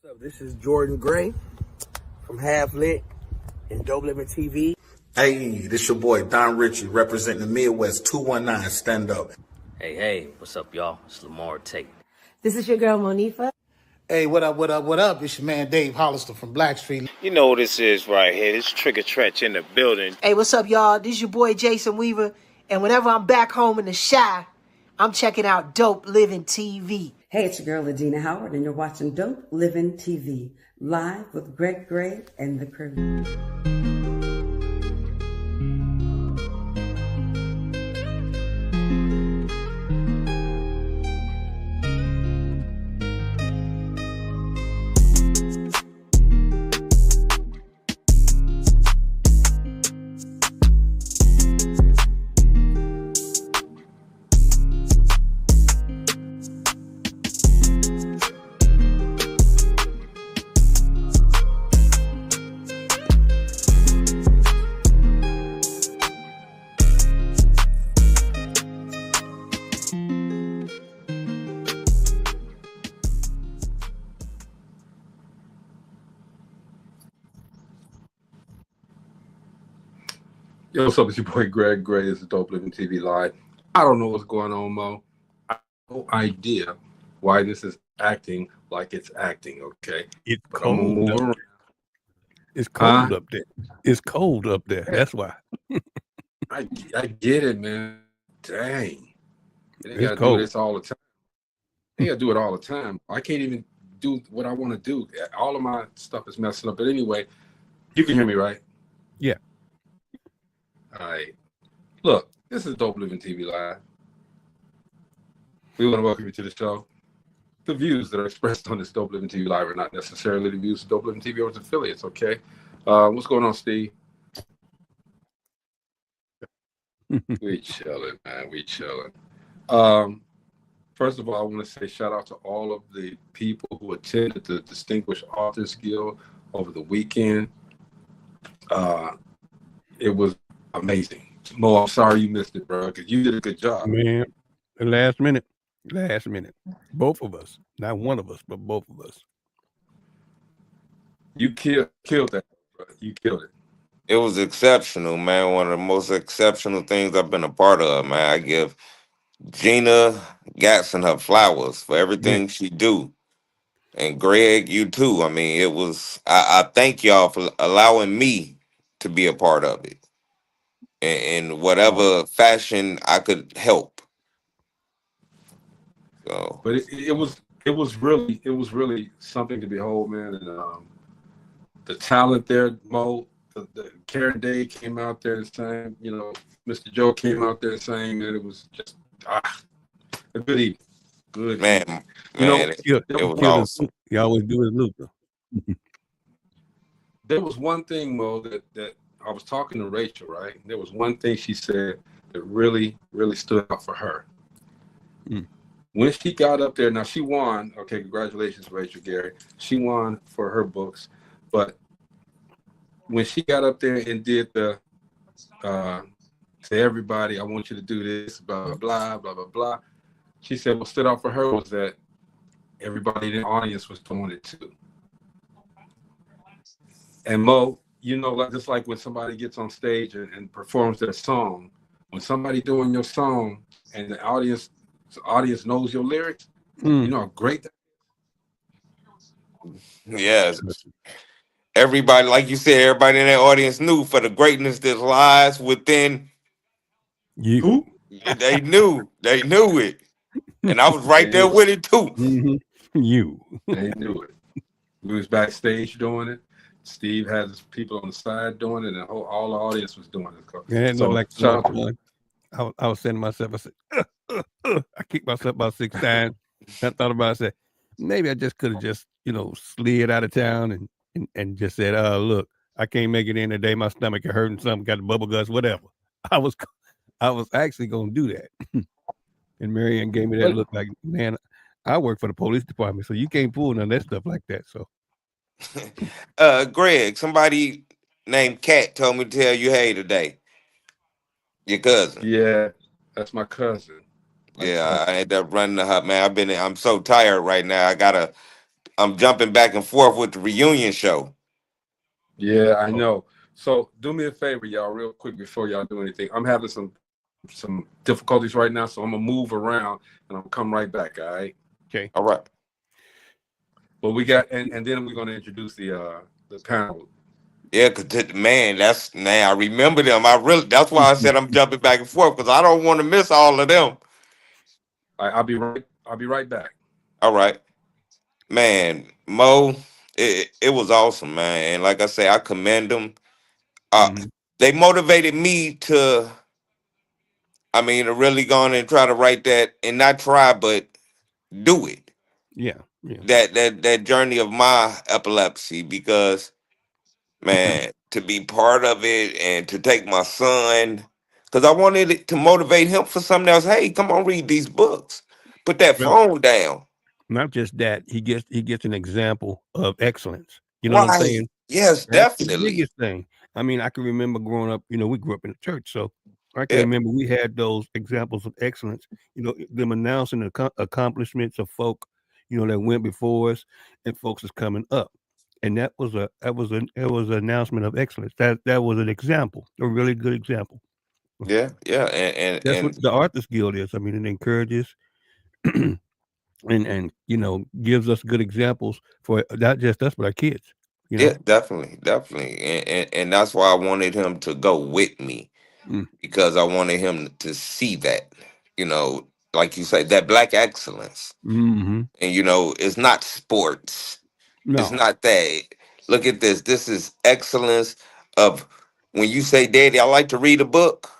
What's up? This is Jordan Gray from Half Lit and DopelivenTV. Hey, this your boy Don Ritchie representing the Midwest 219 Stand Up. Hey, what's up, y'all? It's Lamar Tate. This is your girl, Monifa. Hey, what up? It's your man Dave Hollister from Blackstreet. You know what this is right here. This Trigger Tretch in the building. Hey, what's up, y'all? This is your boy Jason Weaver. And whenever I'm back home in the Chi, I'm checking out Dope Living TV. Hey, it's your girl, Adina Howard, and you're watching Dope Living TV, live with Greg Gray and the crew. Yo, what's up? It's your boy Greg Gray. This is Dope Living TV Live. I don't know what's going on, Mo. I have no idea why this is acting like it's acting, okay? It's cold up there. It's cold up there. It's cold up there. That's why. I get it, man. Dang. They gotta cold. do this all the time. They gotta do it all the time. I can't even do what I want to do. All of my stuff is messing up. But anyway, you can hear me, right? Yeah. All right. Look, this is Dope Living TV Live. We want to welcome you to the show. The views that are expressed on this Dope Living TV Live are not necessarily the views of Dope Living TV or its affiliates, okay? What's going on, Steve? We chilling, man. We chilling. First of all, I want to say shout out to all of the people who attended the Distinguished Authors Guild over the weekend. It was amazing. Mo, I'm sorry you missed it, bro, because you did a good job. Man, the last minute. Both of us. Not one of us, but both of us. You killed that, bro. You killed it. It was exceptional, man. One of the most exceptional things I've been a part of, man. I give Gina Gatson her flowers for everything she do. And Greg, you too. I mean, it was, I thank y'all for allowing me to be a part of it. In whatever fashion I could help. So, but it was really something to behold, man. And the talent there, Mo, the Karen Day came out there saying, you know, Mr. Joe came out there saying that it was just a good evening. Good man, evening. It was awesome. You always do it, Luca. There was one thing, Mo, that I was talking to Rachel, right? There was one thing she said that really, really stood out for her. When she got up there, now she won. Okay, congratulations, Rachel Gary. She won for her books. But when she got up there and did the, to everybody, I want you to do this, blah, blah, blah, blah, blah, blah. She said what stood out for her was that everybody in the audience was doing it too. And Mo, you know, just like when somebody gets on stage and performs their song, when somebody doing your song and the audience knows your lyrics, you know how great that is. Yes. Everybody, like you said, everybody in that audience knew for the greatness that lies within you. They knew it. And I was right there with it too. You. They knew it. We was backstage doing it. Steve had his people on the side doing it, and all the audience was doing it. Yeah, it looked like I was saying to myself, I said, I kicked myself about 6 times. I thought about it, I said, maybe I just could have just, slid out of town and just said, look, I can't make it in today. My stomach is hurting, something, got the bubble guts, whatever. I was actually going to do that. And Marianne gave me that look like, man, I work for the police department, so you can't pull none of that stuff like that. So, Greg, somebody named Kat told me to tell you hey today. Your cousin. Yeah, that's my cousin. I ended up running to her, man. I'm so tired right now. I gotta I'm jumping back and forth with the reunion show. Yeah, I know. So do me a favor, y'all, real quick before y'all do anything. I'm having some difficulties right now, so I'm gonna move around and I'll come right back. All right. Okay. All right. But we got and then we're gonna introduce the panel. Yeah, cause man, I remember them. That's why I said I'm jumping back and forth because I don't want to miss all of them. I'll be right back. All right, man, Mo, it was awesome, man. And like I say, I commend them. They motivated me to, to really go on and try to write that, and not try, but do it. Yeah, yeah. That journey of my epilepsy, because man, to be part of it and to take my son, because I wanted it to motivate him for something else. Hey, come on, read these books. Put that phone down. Not just that, he gets an example of excellence. You know what I'm Right. saying? Yes, That's definitely. the biggest thing. I mean, I can remember growing up, we grew up in the church, so I can remember we had those examples of excellence, them announcing the accomplishments of folk, that went before us and folks is coming up. And that was an announcement of excellence. That was an example, a really good example. Yeah. That's what the Authors Guild is. I mean, it encourages and gives us good examples for not just us but our kids. Yeah, definitely. And that's why I wanted him to go with me, because I wanted him to see that, like you say, that black excellence. Mm-hmm. And it's not sports. No. It's not that. Look at this. This is excellence of when you say, Daddy, I like to read a book.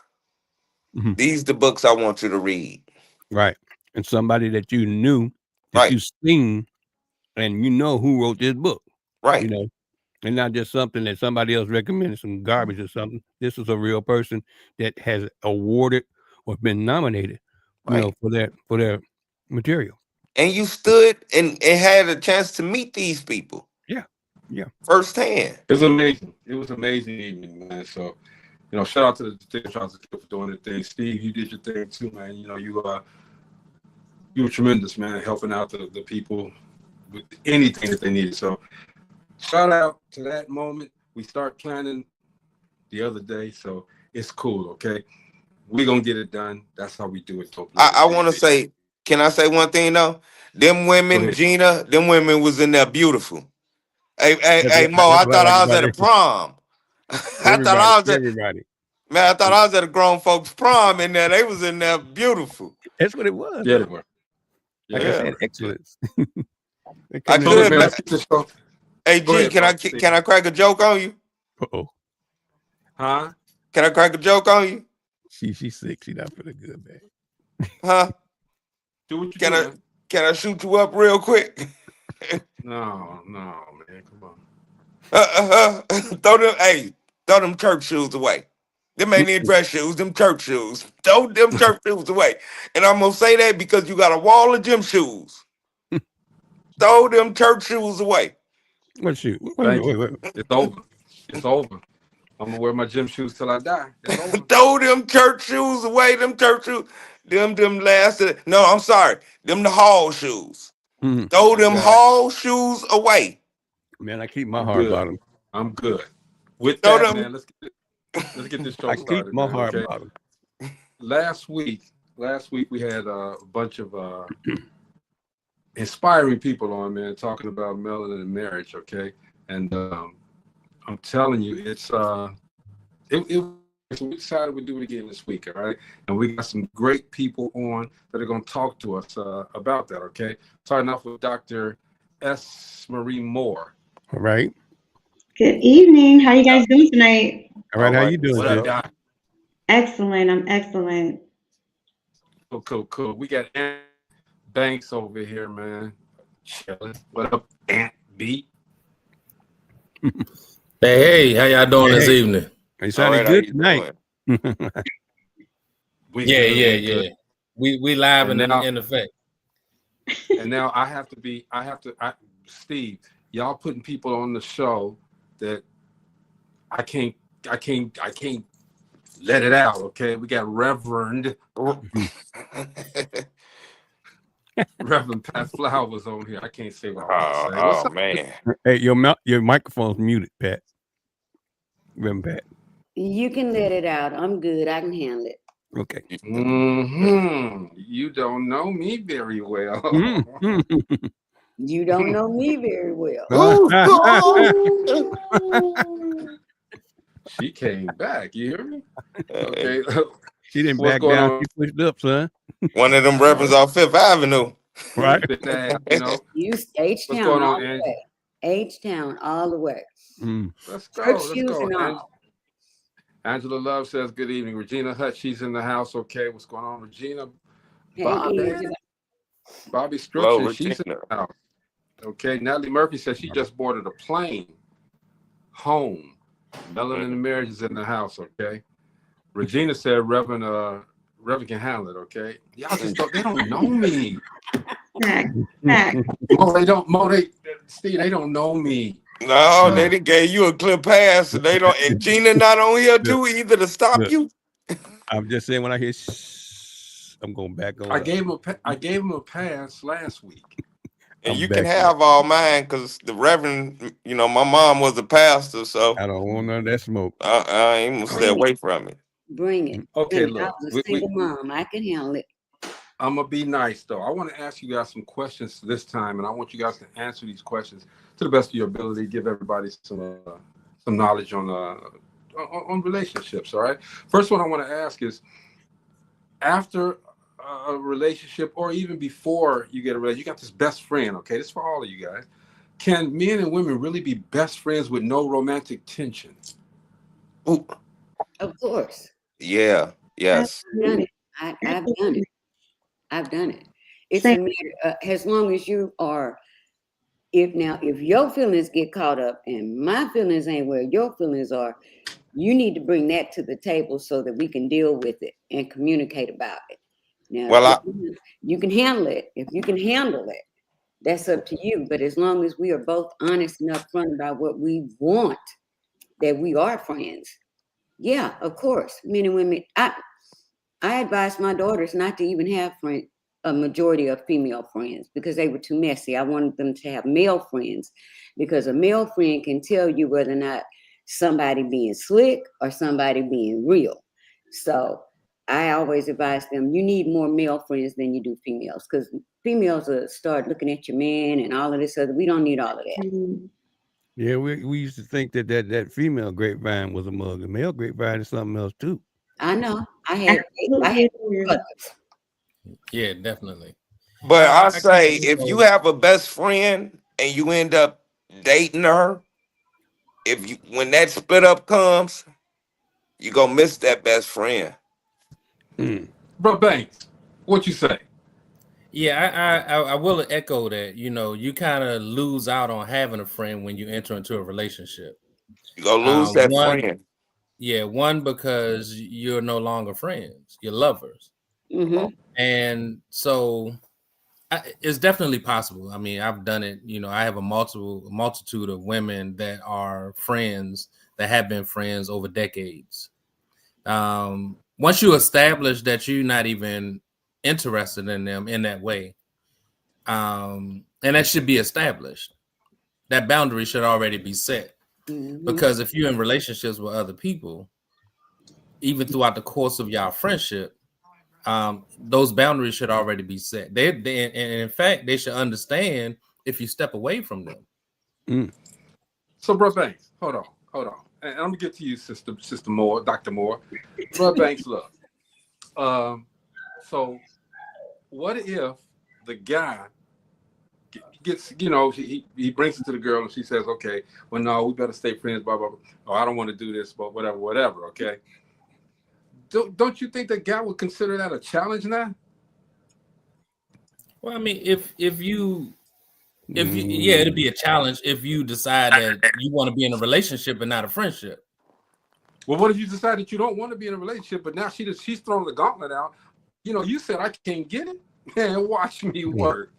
These the books I want you to read. Right. And somebody that you knew, that you've seen, and who wrote this book. Right. And not just something that somebody else recommended, some garbage or something. This is a real person that has awarded or been nominated, for their material. And you stood and had a chance to meet these people. Yeah. Firsthand. It was amazing. It was an amazing evening, man. So, shout out to the Ticket Shots for doing the thing. Steve, you did your thing too, man. You were tremendous, man, helping out the people with anything that they needed. So shout out to that moment. We start planning the other day, so it's cool, okay? We're going to get it done. That's how we do it. I want to say, can I say one thing, though? Them women, Gina, them women was in there beautiful. Hey, Mo, I thought I was at a prom. Everybody. Man, I thought I was at a grown folks prom in there. They was in there beautiful. That's what it was. Yeah, they were. Like I said, excellence. I could, man. Hey, G, can I crack a joke on you? Uh-oh. Huh? Can I crack a joke on you? She's sick. She's not feeling good, man. Huh? Do what you do, Can I shoot you up real quick? No, man. Come on. Throw them church shoes away. Them ain't even dress shoes, them church shoes. Throw them church shoes away. And I'm going to say that because you got a wall of gym shoes. Throw them church shoes away. What shoe? Wait. It's over. It's over. I'm going to wear my gym shoes till I die. Throw them church shoes away. Them church shoes. Them no, I'm sorry. Them the hall shoes. Throw them hall shoes away. Man, I keep my hard bottom. I'm good. With that, man, let's get this show started. I keep my hard bottom. Last week we had a bunch of inspiring people on, man, talking about Melanin and Marriage, okay? And I'm telling you, so we decided we'd do it again this week, all right? And we got some great people on that are going to talk to us about that, okay? Starting off with Dr. S. Marie Moore. All right. Good evening. How you guys doing tonight? All right. How you doing? What up, Doc? Excellent. I'm excellent. Cool. We got Aunt Banks over here, man. Chilling. What up, Aunt B? Hey, how y'all doing this evening? You sounding good tonight. Yeah. We live and in effect. And now Steve, y'all putting people on the show that I can't let it out, okay? We got Reverend. Reverend Pat Flowers on here. I can't say what I want to say. What's Oh up? man. Hey, your microphone's muted, Pat. Reverend Pat. You can let it out. I'm good. I can handle it. Okay. You don't know me very well. You don't know me very well. She came back. You hear me? Okay. She didn't What's back going down. on? She pushed up, son. One of them reverends off Fifth Avenue. Right. You know. You What's H-Town going all on, the Angie? way. H-Town all the way. Let's go. Church Let's shoes go. and all. Angela Love says, good evening. Regina Hutt, she's in the house. Okay, what's going on, Regina? Hey, Bobby Hello, Structure, she's in the house. Okay, Natalie Murphy says she just boarded a plane home. Melanin and Marriage is in the house, okay? Regina said Reverend can handle it, okay? Y'all just don't, they don't know me. Steve, they don't know me. No, they done gave you a clear pass, and they don't. And Gina not on here too either to stop you. I'm just saying when I hear I'm going back on. I gave him a pass last week. And you can have all mine because the Reverend, my mom was a pastor, so I don't want none of that smoke. I ain't gonna stay away from it. Bring it. Okay, I was a single mom. I can handle it. I'm gonna be nice though. I want to ask you guys some questions this time, and I want you guys to answer these questions to the best of your ability. Give everybody some knowledge on relationships. All right. First one I want to ask is, after a relationship, or even before you get a relationship, you got this best friend. Okay, this is for all of you guys. Can men and women really be best friends with no romantic tension? Ooh. Of course. Yeah. Yes. I've done it. I've done it. I've done it. It's a matter, as long as you are. If your feelings get caught up and my feelings ain't where your feelings are, you need to bring that to the table so that we can deal with it and communicate about it. Now, you can handle it. If you can handle it, that's up to you. But as long as we are both honest and upfront about what we want, that we are friends. Yeah, of course. Men and women. I advise my daughters not to even have a majority of female friends because they were too messy. I wanted them to have male friends because a male friend can tell you whether or not somebody being slick or somebody being real. So I always advise them, you need more male friends than you do females because females will start looking at your man and all of this other. We don't need all of that. Yeah, we used to think that female grapevine was a mug. The male grapevine is something else too. I know. I had Yeah, definitely. But I say if you have a best friend and you end up dating her, when that split up comes, you gonna miss that best friend. Bro Banks, what you say? Yeah, I will echo that. You kind of lose out on having a friend when you enter into a relationship. You gonna lose that friend. Yeah, one, because you're no longer friends, you're lovers. Mm-hmm. And so it's definitely possible. I mean, I've done it. I have a multitude of women that are friends, that have been friends over decades. Once you establish that you're not even interested in them in that way, and that should be established, that boundary should already be set. Mm-hmm. Because if you're in relationships with other people, even throughout the course of your friendship, those boundaries should already be set. And in fact, they should understand if you step away from them. So, Bro Banks, hold on. And I'm gonna get to you, Sister Moore, Dr. Moore. Bro Banks, look. So, what if the guy gets, he brings it to the girl and she says, okay, well, no, we better stay friends, blah, blah, blah. Oh, I don't want to do this, but whatever, okay? Don't you think the guy would consider that a challenge now? Well, I mean, if you, it'd be a challenge if you decide that you want to be in a relationship and not a friendship. Well, what if you decide that you don't want to be in a relationship, but now she's throwing the gauntlet out? You said I can't get it. Man, watch me work.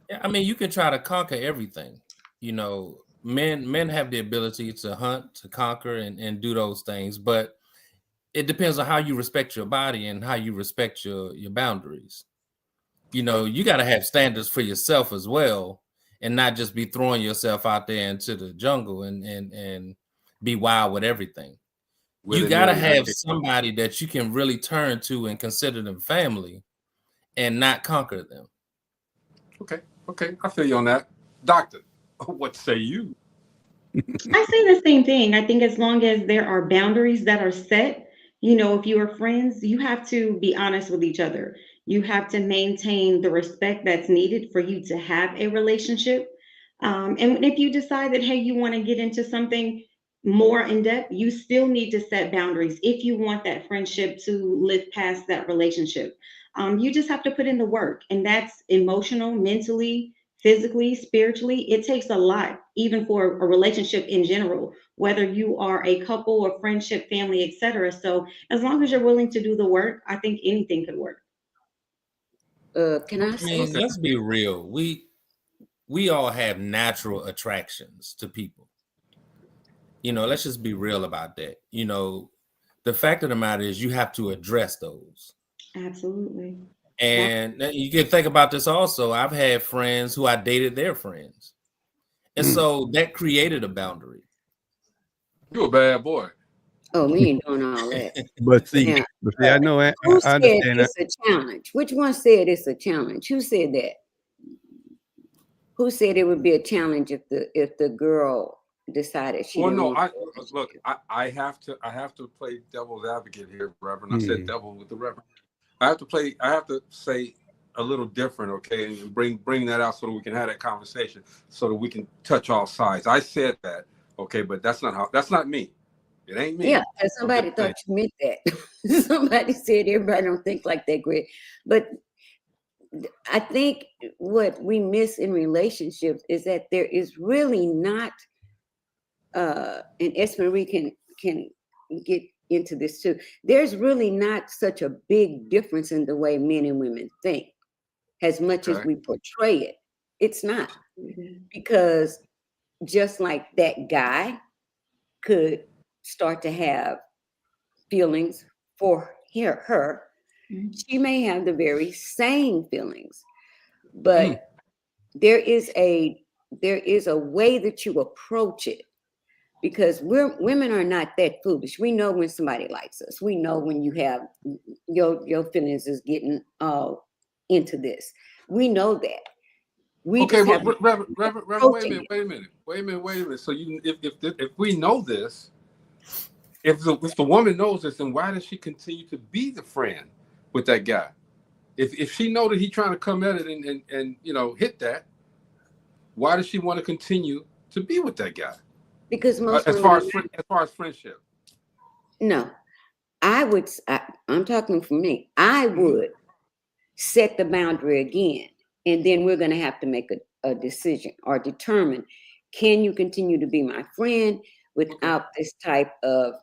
Yeah, I mean, you can try to conquer everything. Men have the ability to hunt, to conquer, and do those things, but it depends on how you respect your body and how you respect your boundaries. you know, you got to have standards for yourself as well, and not just be throwing yourself out there into the jungle and be wild with everything. You got to have somebody that you can really turn to and consider them family and not conquer them. Okay, I feel you on that. Doctor, what say you? I say the same thing. I think as long as there are boundaries that are set, if you are friends, you have to be honest with each other. You have to maintain the respect that's needed for you to have a relationship. And if you decide that, hey, you want to get into something more in depth, you still need to set boundaries if you want that friendship to live past that relationship. You just have to put in the work, and that's emotional, mentally, physically, spiritually. It takes a lot, even for a relationship in general, whether you are a couple or friendship, family, etc. So as long as you're willing to do the work, I think anything could work. Can I say something? Let's be real. We all have natural attractions to people. Let's just be real about that. The fact of the matter is you have to address those. Absolutely. And you can think about this also. I've had friends who I dated their friends. And so that created a boundary. You're a bad boy. Oh, we ain't doing all that. But see, I know I understand it's a challenge. Which one said it's a challenge? Who said that? Who said it would be a challenge if the girl decided she? Well, no. I have to play devil's advocate here, Reverend. I said devil with the Reverend. I have to say a little different, okay, and bring that out so that we can have that conversation, so that we can touch all sides. I said that, okay, but that's not me. It ain't me. Yeah, and somebody thought you meant that. Somebody said everybody don't think like that, Greg. But I think what we miss in relationships is that there is really not, and Esmery can get into this too. There's really not such a big difference in the way men and women think, as much as we portray it. It's not, because just like that guy could start to have feelings for her, she may have the very same feelings, but there is a way that you approach it. Because women are not that foolish. We know when somebody likes us. We know when you have your feelings is getting into this. We know that. Reverend, wait a minute. So if we know this, if the woman knows this, then why does she continue to be the friend with that guy? If she know that he's trying to come at it and hit that, why does she want to continue to be with that guy? Because most as far as friendship. No, I'm talking for me. I would set the boundary again, and then we're going to have to make a decision or determine, can you continue to be my friend without this type of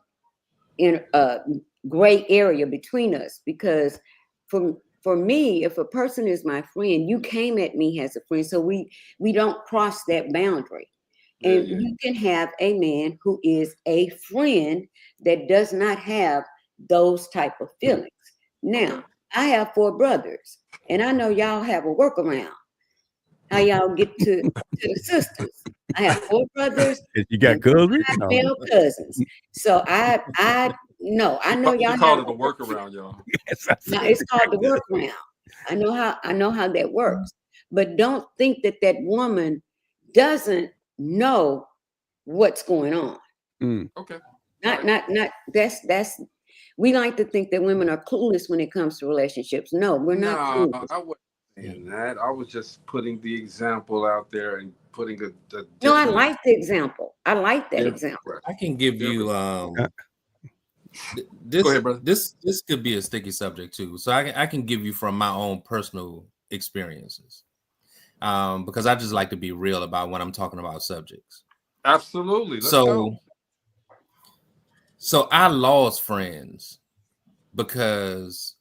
gray area between us? Because for me, if a person is my friend, you came at me as a friend, so we don't cross that boundary. And you can have a man who is a friend that does not have those type of feelings. Now, I have 4 brothers, and I know y'all have a workaround. How y'all get to the sisters? I have 4 brothers. You got cousins? Male cousins. So I know y'all call it a workaround, y'all. No, it's called the workaround. I know how that works. But don't think that woman doesn't know what's going on. Okay. Not that's we like to think that women are clueless when it comes to relationships. No, we're not clueless. I wasn't saying that. I was just putting the example out there and putting No, I like the example. I like that example. I can give you this. Go ahead, brother. This could be a sticky subject too. So I can give you from my own personal experiences. Because I just like to be real about when I'm talking about subjects. Absolutely. Let's go. So I lost friends because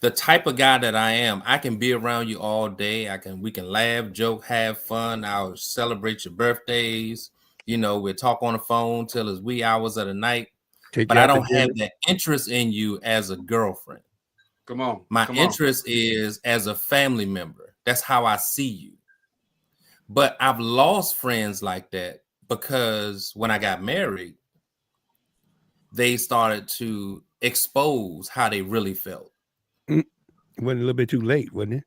the type of guy that I am, I can be around you all day. We can laugh, joke, have fun. I'll celebrate your birthdays. We'll talk on the phone till it's wee hours of the night. But I don't have that interest in you as a girlfriend. Come on. My interest is as a family member. That's how I see you. But I've lost friends like that because when I got married, they started to expose how they really felt. It wasn't a little bit too late, wasn't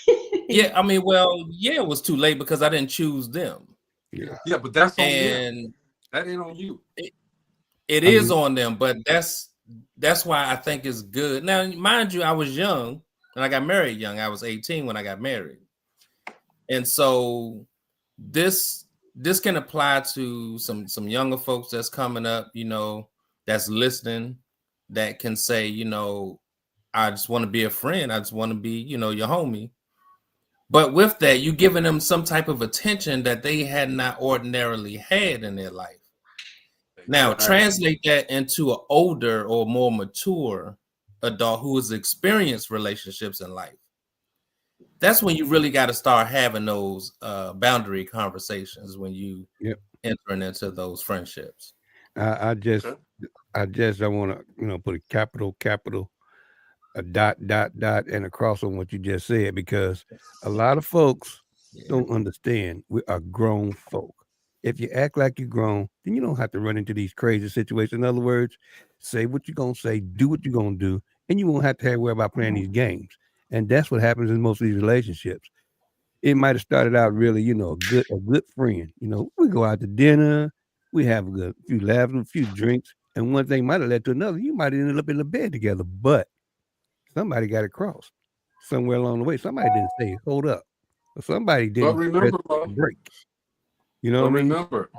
it? Yeah, I mean, well, yeah, it was too late because I didn't choose them. Yeah, but that's on them. That ain't on you. It is on them, but that's why I think it's good. Now, mind you, I was young and I got married young. I was 18 when I got married. And so this can apply to some younger folks that's coming up, you know, that's listening, that can say, you know, I just want to be a friend. I just want to be, you know, your homie. But with that, you're giving them some type of attention that they had not ordinarily had in their life. Now, translate that into an older or more mature adult who has experienced relationships in life. That's when you really got to start having those boundary conversations when you entering into those friendships. I just don't want to, you know, put a capital, a dot, and a cross on what you just said, because a lot of folks don't understand we are grown folk. If you act like you're grown, then you don't have to run into these crazy situations. In other words, say what you're going to say, do what you're going to do, and you won't have to worry about playing these games. And that's what happens in most of these relationships. It might have started out really, you know, a good friend. You know, we go out to dinner, we have a few laughs, a few drinks, and one thing might have led to another. You might have ended up in the bed together, but somebody got it crossed somewhere along the way. Somebody didn't say, hold up. Or somebody didn't press the break. You know what I mean? Remember,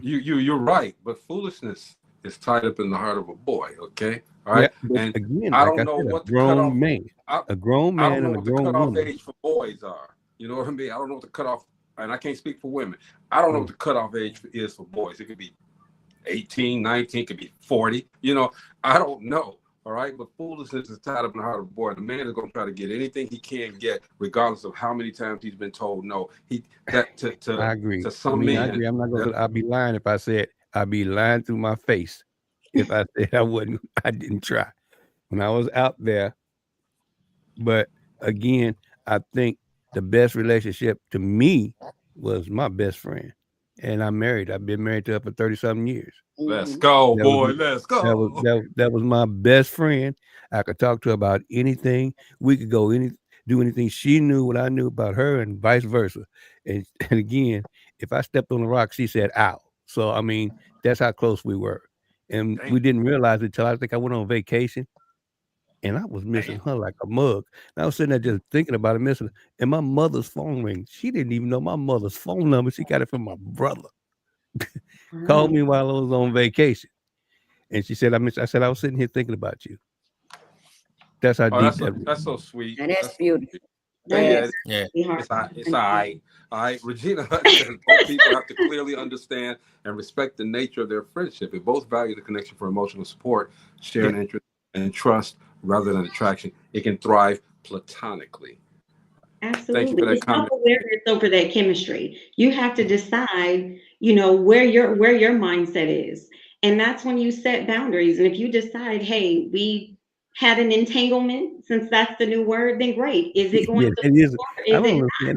you're right, but foolishness is tied up in the heart of a boy, okay? All right. Yeah, and again, I like don't know what a grown man. A grown man I don't know and a what the grown cutoff woman. age for boys are. You know what I mean? I don't know what the cutoff, and I can't speak for women. I don't know what the cutoff age is for boys. It could be 18, 19, it could be 40. You know, I don't know. All right, but foolishness is tied up in the heart of a boy. The man is going to try to get anything he can get, regardless of how many times he's been told no. I agree. To some men, I agree. I'm not going to. I'd be lying if I said I'd be lying through my face if I said I didn't try when I was out there. But again, I think the best relationship to me was my best friend, and I'm married. I've been married to her for 30-something years. Let's go, boy. Let's go. That was my best friend. I could talk to her about anything. We could go do anything. She knew what I knew about her, and vice versa. And again, if I stepped on a rock, she said, "Ow." So I mean, that's how close we were, and we didn't realize it till I think I went on vacation, and I was missing her like a mug. And I was sitting there just thinking about it, missing her. And my mother's phone rings. She didn't even know my mother's phone number. She got it from my brother. Called me while I was on vacation, and she said, I said, I was sitting here thinking about you. That's how deep that's so sweet. And that's beautiful. Yeah. It's all right. All right. Regina Hudson, both people have to clearly understand and respect the nature of their friendship. If both value the connection for emotional support, shared interest, and trust rather than attraction, it can thrive platonically. Absolutely. Thank you for that it's comment. Self-awareness over that chemistry. You have to decide, you know, where your mindset is. And that's when you set boundaries. And if you decide, hey, we had an entanglement, since that's the new word, then great. Is it going to it is. or is it not?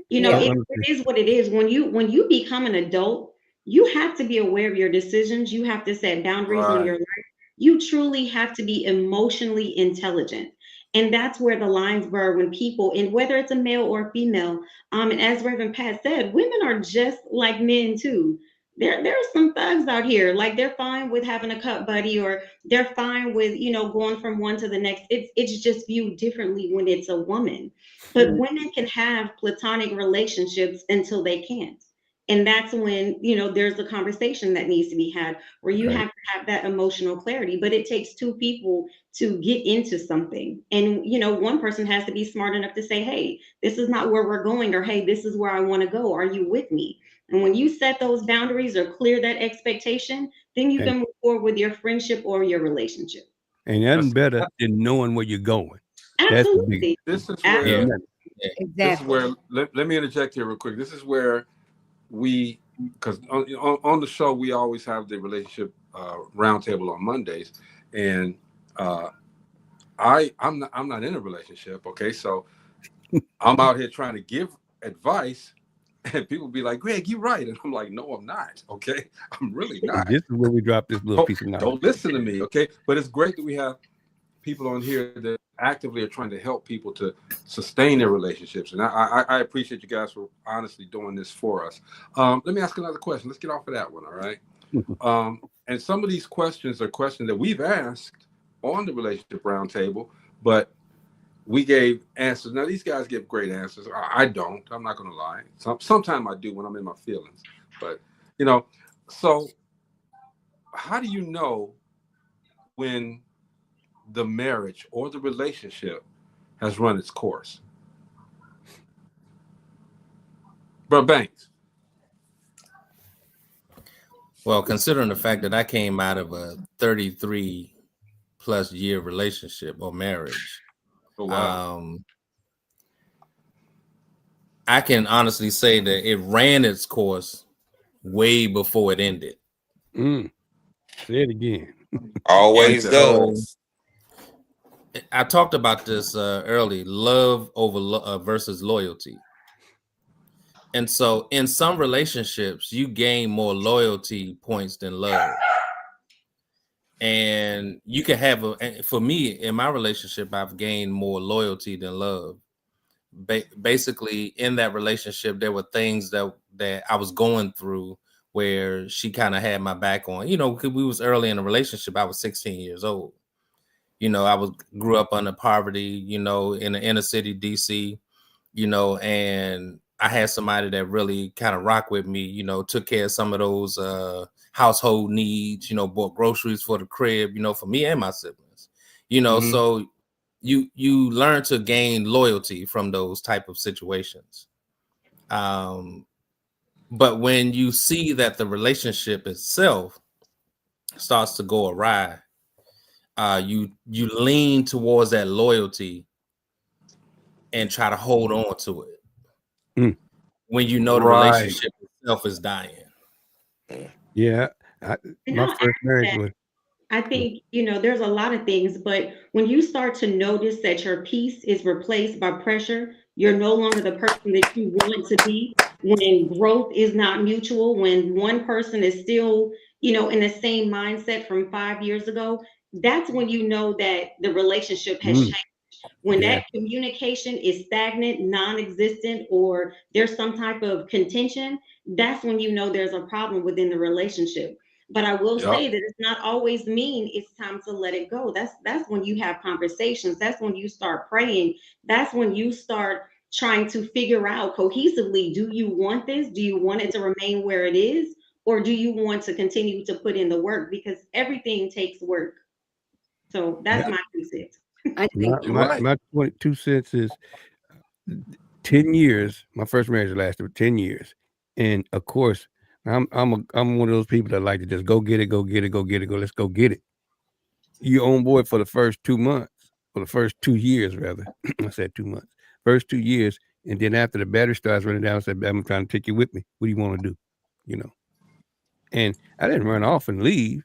You know, it is what it is. When you become an adult, you have to be aware of your decisions. You have to set boundaries on your life. You truly have to be emotionally intelligent. And that's where the lines were when people, and whether it's a male or a female, and as Reverend Pat said, women are just like men too. There are some thugs out here, like they're fine with having a cut buddy, or they're fine with, you know, going from one to the next. It's just viewed differently when it's a woman. But women can have platonic relationships until they can't. And that's when, you know, there's a conversation that needs to be had where you have to have that emotional clarity. But it takes two people to get into something. And, you know, one person has to be smart enough to say, hey, this is not where we're going, or hey, this is where I want to go. Are you with me? And when you set those boundaries or clear that expectation, then you can move forward with your friendship or your relationship. And nothing better than knowing where you're going. Absolutely. This is where, Exactly. this is where let me interject here real quick. This is where because on the show, we always have the relationship roundtable on Mondays. And I'm not in a relationship. Okay, so I'm out here trying to give advice, and people be like, Greg, you're right. And I'm like, no, I'm not. Okay, I'm really not. This is where we drop this little piece of knowledge. Don't listen to me. Okay, but it's great that we have people on here that actively are trying to help people to sustain their relationships. And I appreciate you guys for honestly doing this for us. Let me ask another question. Let's get off of that one. All right. And some of these questions are questions that we've asked on the Relationship Roundtable, but we gave answers. Now, these guys give great answers. I don't. I'm not going to lie. Sometimes I do when I'm in my feelings. But, so how do you know when the marriage or the relationship has run its course? Bro Banks. Well, considering the fact that I came out of a 33 plus year relationship or marriage, oh, wow. I can honestly say that it ran its course way before it ended. Say it again. Always does. I talked about this early, love over versus loyalty. And so in some relationships, you gain more loyalty points than love. And you can have for me, in my relationship, I've gained more loyalty than love. Basically, in that relationship, there were things that I was going through where she kind of had my back on. Because we was early in a relationship. I was 16 years old. I grew up under poverty, in the inner city, DC, and I had somebody that really kind of rocked with me, took care of some of those household needs, bought groceries for the crib, for me and my siblings, so you learn to gain loyalty from those type of situations. But when you see that the relationship itself starts to go awry, you lean towards that loyalty and try to hold on to it. When the relationship itself is dying. Yeah. My first marriage was. I think, there's a lot of things, but when you start to notice that your peace is replaced by pressure, you're no longer the person that you want to be, when growth is not mutual, when one person is still, in the same mindset from 5 years ago, that's when you know that the relationship has changed. When that communication is stagnant, non-existent, or there's some type of contention, that's when you know there's a problem within the relationship. But I will say that it's not always mean it's time to let it go. That's when you have conversations. That's when you start praying. That's when you start trying to figure out cohesively, do you want this? Do you want it to remain where it is? Or do you want to continue to put in the work? Because everything takes work. So that's my 2 cents. I think my 22 cents is 10 years. My first marriage lasted 10 years. And of course, I'm one of those people that like to just go get it, let's go get it. You're on board for the first 2 months, for the first 2 years, rather. I said 2 months. First 2 years, and then after the battery starts running down, I said, I'm trying to take you with me. What do you want to do? And I didn't run off and leave.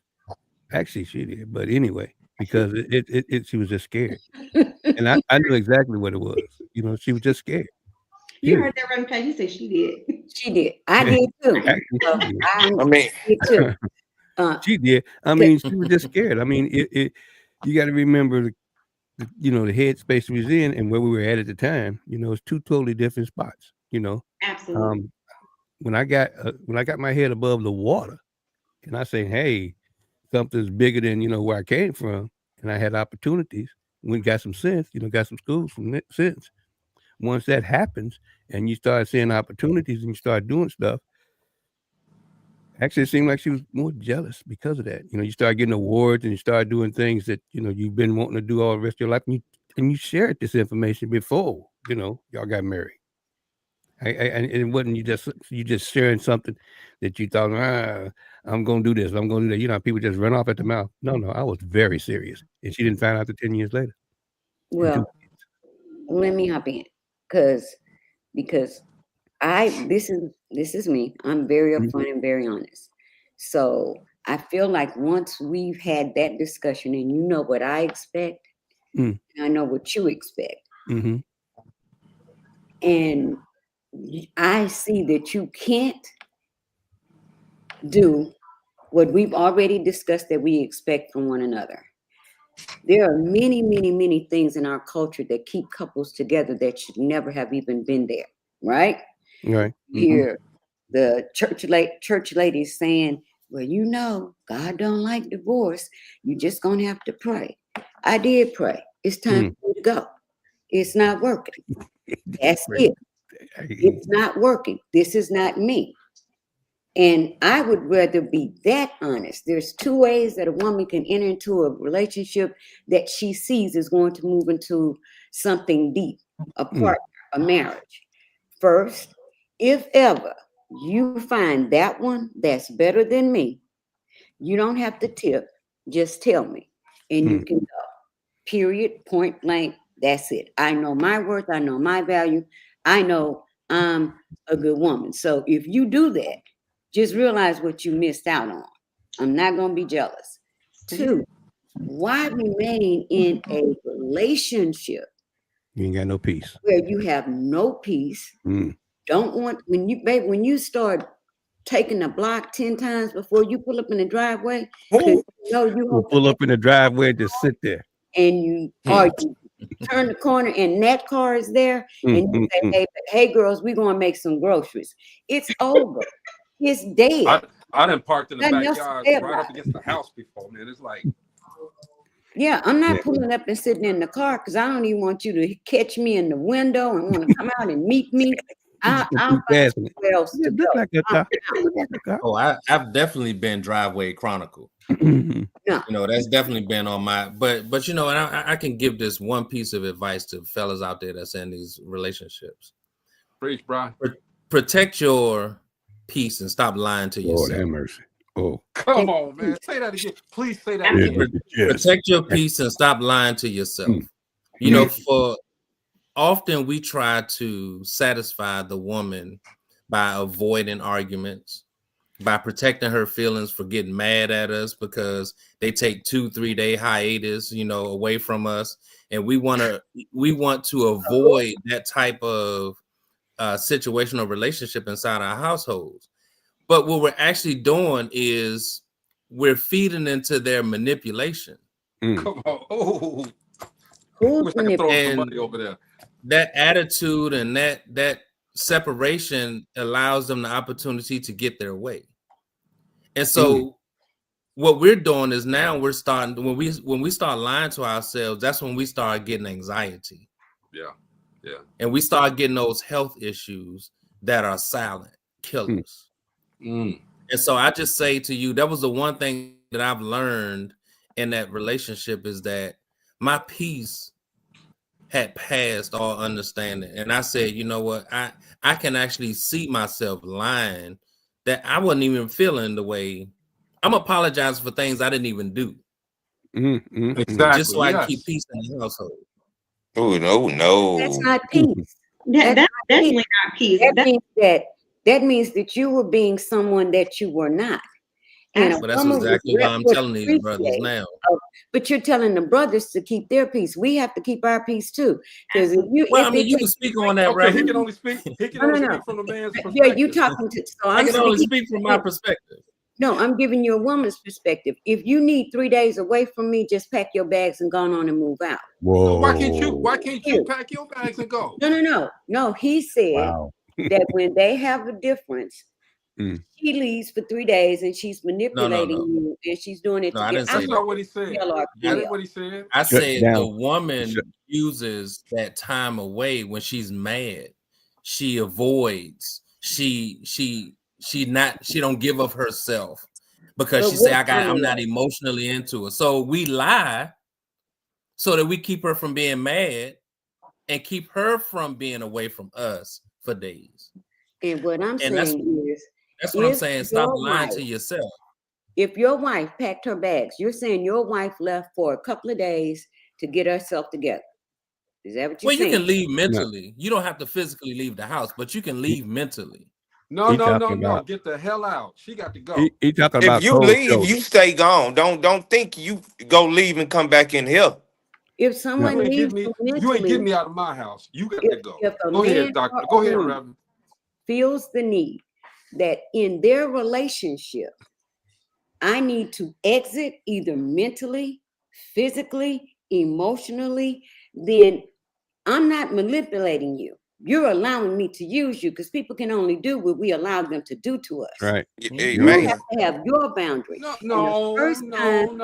Actually, she did, but anyway, because she was just scared. And I knew exactly what it was. She was just scared. You heard that, Reverend Pat. You said she did. She did. I did too. She did. I mean, she was just scared. I mean, you got to remember the headspace we was in and where we were at the time. It's 2 totally different spots. Absolutely. When I got my head above the water, and I say, hey, something's bigger than where I came from, and I had opportunities. We got some sense. Got some schools from sense. Once that happens and you start seeing opportunities and you start doing stuff, actually it seemed like she was more jealous because of that. You start getting awards and you start doing things that you've been wanting to do all the rest of your life, and you shared this information before y'all got married. And it wasn't you just sharing something that you thought, I'm gonna do this, I'm gonna do that. People just run off at the mouth. No, I was very serious, and she didn't find out till 10 years later. Well, let me hop in. Because this is me. I'm very upfront and very honest. So I feel like once we've had that discussion and what I expect, And I know what you expect. Mm-hmm. And I see that you can't do what we've already discussed that we expect from one another. There are many, many, many things in our culture that keep couples together that should never have even been there, right? Right. Here, the church ladies saying, well, you know, God don't like divorce. You just gonna have to pray. I did pray. It's time for you to go. It's not working. That's it. It's not working. This is not me. And I would rather be that honest. There's two ways that a woman can enter into a relationship that she sees is going to move into something deep, a partner, a marriage. First, if ever you find that one that's better than me, you don't have to tip, just tell me. And you can go. Period, point blank, that's it. I know my worth, I know my value, I know I'm a good woman. So if you do that, just realize what you missed out on. I'm not going to be jealous. 2, why remain in a relationship You ain't got no peace. where you have no peace? Don't want, when you start taking the block 10 times before you pull up in the driveway, you know you We'll pull up in the driveway and just sit there. and you turn the corner and that car is there, and you say, hey girls, we're going to make some groceries. It's over. It's dead. I done parked in the Nothing else backyard to say right about up against the house before, man. It's like, yeah, I'm not pulling up and sitting in the car because I don't even want you to catch me in the window and want to come out and meet me. I'll find somewhere else to go. Oh, I've definitely been driveway chronicle. You know, that's definitely been on my, but you know, and I can give this one piece of advice to fellas out there that's in these relationships. Preach, bro. Protect your peace and stop lying to yourself. Lord have mercy. Oh, come on, man. Say that again. Please say that again. Protect your peace and stop lying to yourself. You know, for often we try to satisfy the woman by avoiding arguments, by protecting her feelings for getting mad at us because they take 2-3 day hiatus, you know, away from us. And we want to avoid that type of situational relationship inside our households. But what we're actually doing is we're feeding into their manipulation. Come on. Oh, who's throwing money over there? That attitude and that separation allows them the opportunity to get their way. And so what we're doing is now we're starting, when we start lying to ourselves, that's when we start getting anxiety. Yeah. And we start getting those health issues that are silent killers. And so I just say to you, that was the one thing that I've learned in that relationship is that my peace had passed all understanding. And I said, you know what, I can actually see myself lying that I wasn't even feeling the way. I'm apologizing for things I didn't even do. Exactly. Just so I can keep peace in the household. Oh no. That's not peace. That's definitely not peace. That means that you were being someone that you were not. And but that's exactly why I'm telling these brothers now. But you're telling the brothers to keep their peace. We have to keep our peace too. Because if you, well, I mean, you can speak on that, right? He can only speak. He can only speak from the man's perspective. Yeah, you talking to. So I can only speak from my perspective. No, I'm giving you a woman's perspective. If you need 3 days away from me, just pack your bags and go on and move out. Whoa. Why can't you pack your bags and go? No. He said that when they have a difference, she leaves for 3 days and she's manipulating you and she's doing it. No, I didn't say that's not what he said. That's what he said. I said the woman uses that time away when she's mad. She avoids. She don't give of herself because she say I'm not emotionally into it. So we lie so that we keep her from being mad and keep her from being away from us for days. And what I'm saying is that's what I'm saying. Stop lying to yourself. If your wife packed her bags, you're saying your wife left for a couple of days to get herself together. Is that what you're saying? Well, you can leave mentally. You don't have to physically leave the house, but you can leave mentally. No. Get the hell out. She got to go. He talking about if you leave, you stay gone. Don't think you go leave and come back in here. If someone needs you mentally, you ain't getting me out of my house. You got to go. If a Go man ahead, doctor. or Go a ahead, woman Reverend. feels the need that in their relationship, I need to exit either mentally, physically, emotionally, then I'm not manipulating you. You're allowing me to use you, because people can only do what we allow them to do to us. Right. You have to have your boundaries. No. First time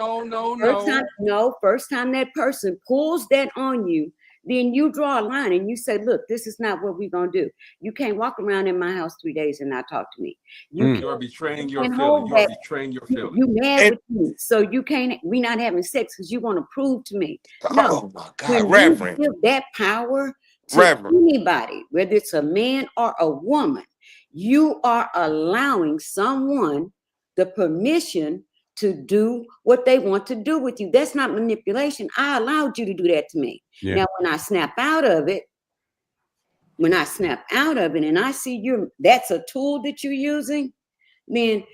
that person pulls that on you, then you draw a line and you say, look, this is not what we're going to do. You can't walk around in my house 3 days and not talk to me. You are betraying your can't feelings. hold You are back. betraying your feelings. You mad with me, so you can't. We not having sex because you want to prove to me. No, Oh my God, when Reverend. you give that power to Reverend. anybody, whether it's a man or a woman, you are allowing someone the permission to do what they want to do with you. That's not manipulation. I allowed you to do that to me. Yeah. Now, when I snap out of it, and I see that's a tool that you're using, then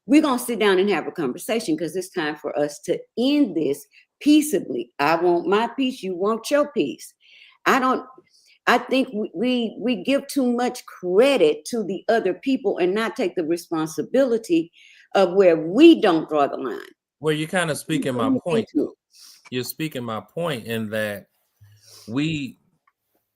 we're going to sit down and have a conversation, because it's time for us to end this peaceably. I want my peace. You want your peace. I think we give too much credit to the other people and not take the responsibility of where we don't draw the line. Well, you're kind of speaking my point, though. You're speaking my point in that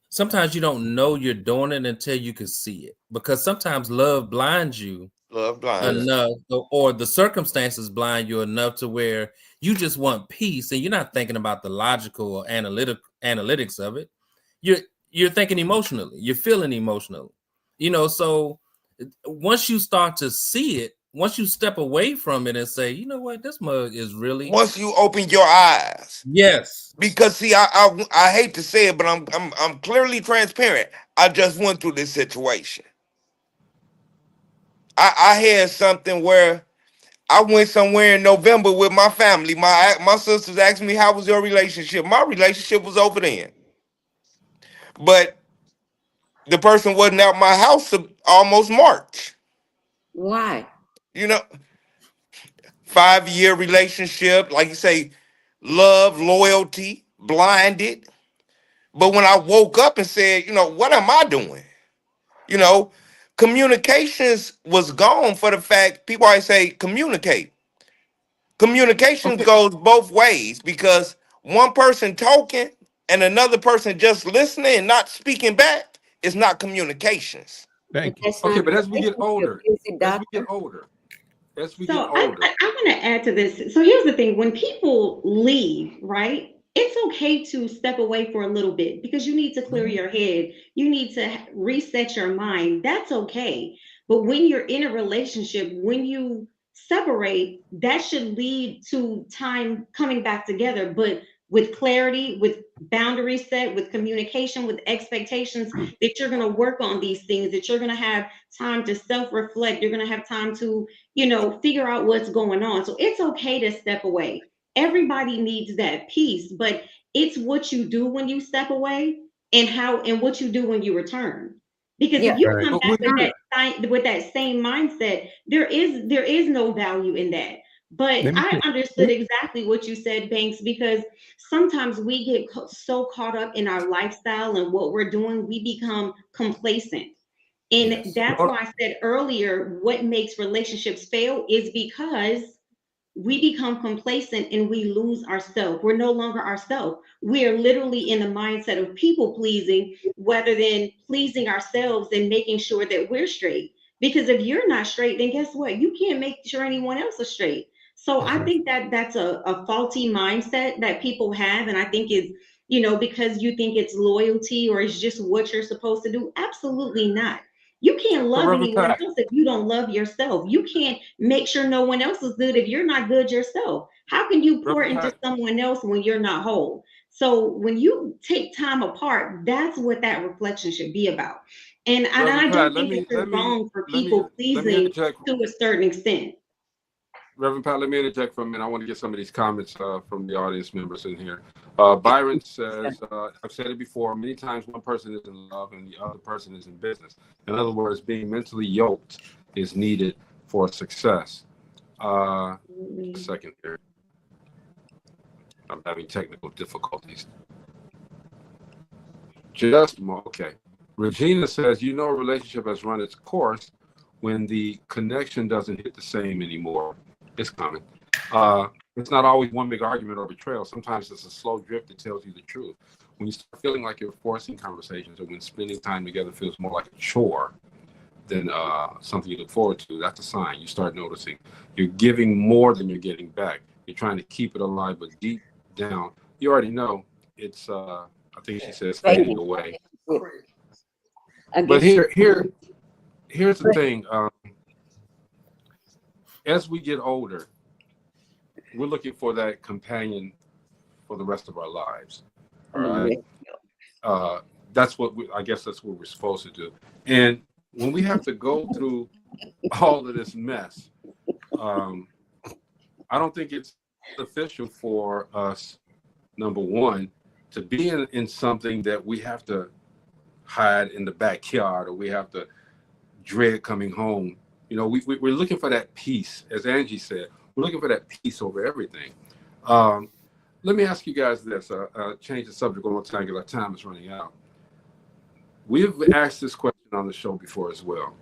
sometimes you don't know you're doing it until you can see it, because sometimes love blinds you enough, or the circumstances blind you enough to where you just want peace and you're not thinking about the logical or analytics of it. You're thinking emotionally, you're feeling emotionally, so once you start to see it, once you step away from it and say, you know what, this mug is really. Once you open your eyes. Yes. Because see, I hate to say it, but I'm clearly transparent. I just went through this situation. I had something where I went somewhere in November with my family. My sisters asked me, how was your relationship? My relationship was over then. But the person wasn't out my house almost March. Why? 5-year relationship, like you say, love, loyalty, blinded. But when I woke up and said, what am I doing? Communications was gone for the fact people always say communicate. Communications goes both ways, because one person talking and another person just listening and not speaking back is not communications. Thank you. Okay, but as we get older, I want to add to this. So here's the thing: when people leave, right? It's okay to step away for a little bit, because you need to clear your head. You need to reset your mind. That's okay. But when you're in a relationship, when you separate, that should lead to time coming back together, but with clarity, with boundaries set, with communication, with expectations that you're going to work on these things, that you're going to have time to self-reflect. You're going to have time to, figure out what's going on. So it's okay to step away. Everybody needs that peace, but it's what you do when you step away and what you do when you return. Because if you come back with that same mindset, there is no value in that. But I understood exactly what you said, Banks, because sometimes we get so caught up in our lifestyle and what we're doing, we become complacent. And that's why I said earlier, what makes relationships fail is because we become complacent and we lose ourselves. We're no longer ourselves. We are literally in the mindset of people pleasing rather than pleasing ourselves and making sure that we're straight. Because if you're not straight, then guess what? You can't make sure anyone else is straight. So I think that that's a faulty mindset that people have. And I think is, because you think it's loyalty or it's just what you're supposed to do. Absolutely not. You can't love anyone else if you don't love yourself. You can't make sure no one else is good if you're not good yourself. How can you pour into someone else when you're not whole? So when you take time apart, that's what that reflection should be about. And I don't think it's wrong for people pleasing to a certain extent. Reverend Pat, let me interject for a minute. I want to get some of these comments from the audience members in here. Byron says, I've said it before, many times one person is in love and the other person is in business. In other words, being mentally yoked is needed for success. A second here. I'm having technical difficulties. Just okay. Regina says, you know, a relationship has run its course when the connection doesn't hit the same anymore. It's coming. It's not always one big argument or betrayal. Sometimes it's a slow drift that tells you the truth. When you start feeling like you're forcing conversations, or when spending time together feels more like a chore than something you look forward to, that's a sign. You start noticing you're giving more than you're getting back. You're trying to keep it alive, but deep down, you already know it's, I think she says, fading away. But here's the thing. As we get older, we're looking for that companion for the rest of our lives. All right. That's what I guess that's what we're supposed to do. And when we have to go through all of this mess, I don't think it's official for us, number one, to be in something that we have to hide in the backyard, or we have to dread coming home. You know, we're looking for that peace, as Angie said. We're looking for that peace over everything. Let me ask you guys this. Change the subject one more time because our time is running out. We've asked this question on the show before as well.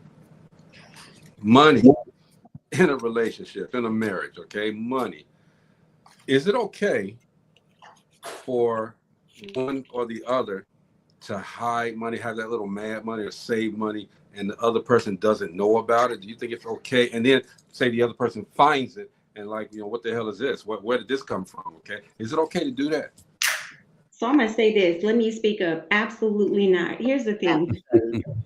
Money in a relationship, in a marriage, okay? Money. Is it okay for one or the other to hide money, have that little mad money or save money, and the other person doesn't know about it? Do you think it's okay? And then say the other person finds it and like, you know, what the hell is this? Where did this come from? Okay. Is it okay to do that? So I'm going to say this. Let me speak up. Absolutely not. Here's the thing.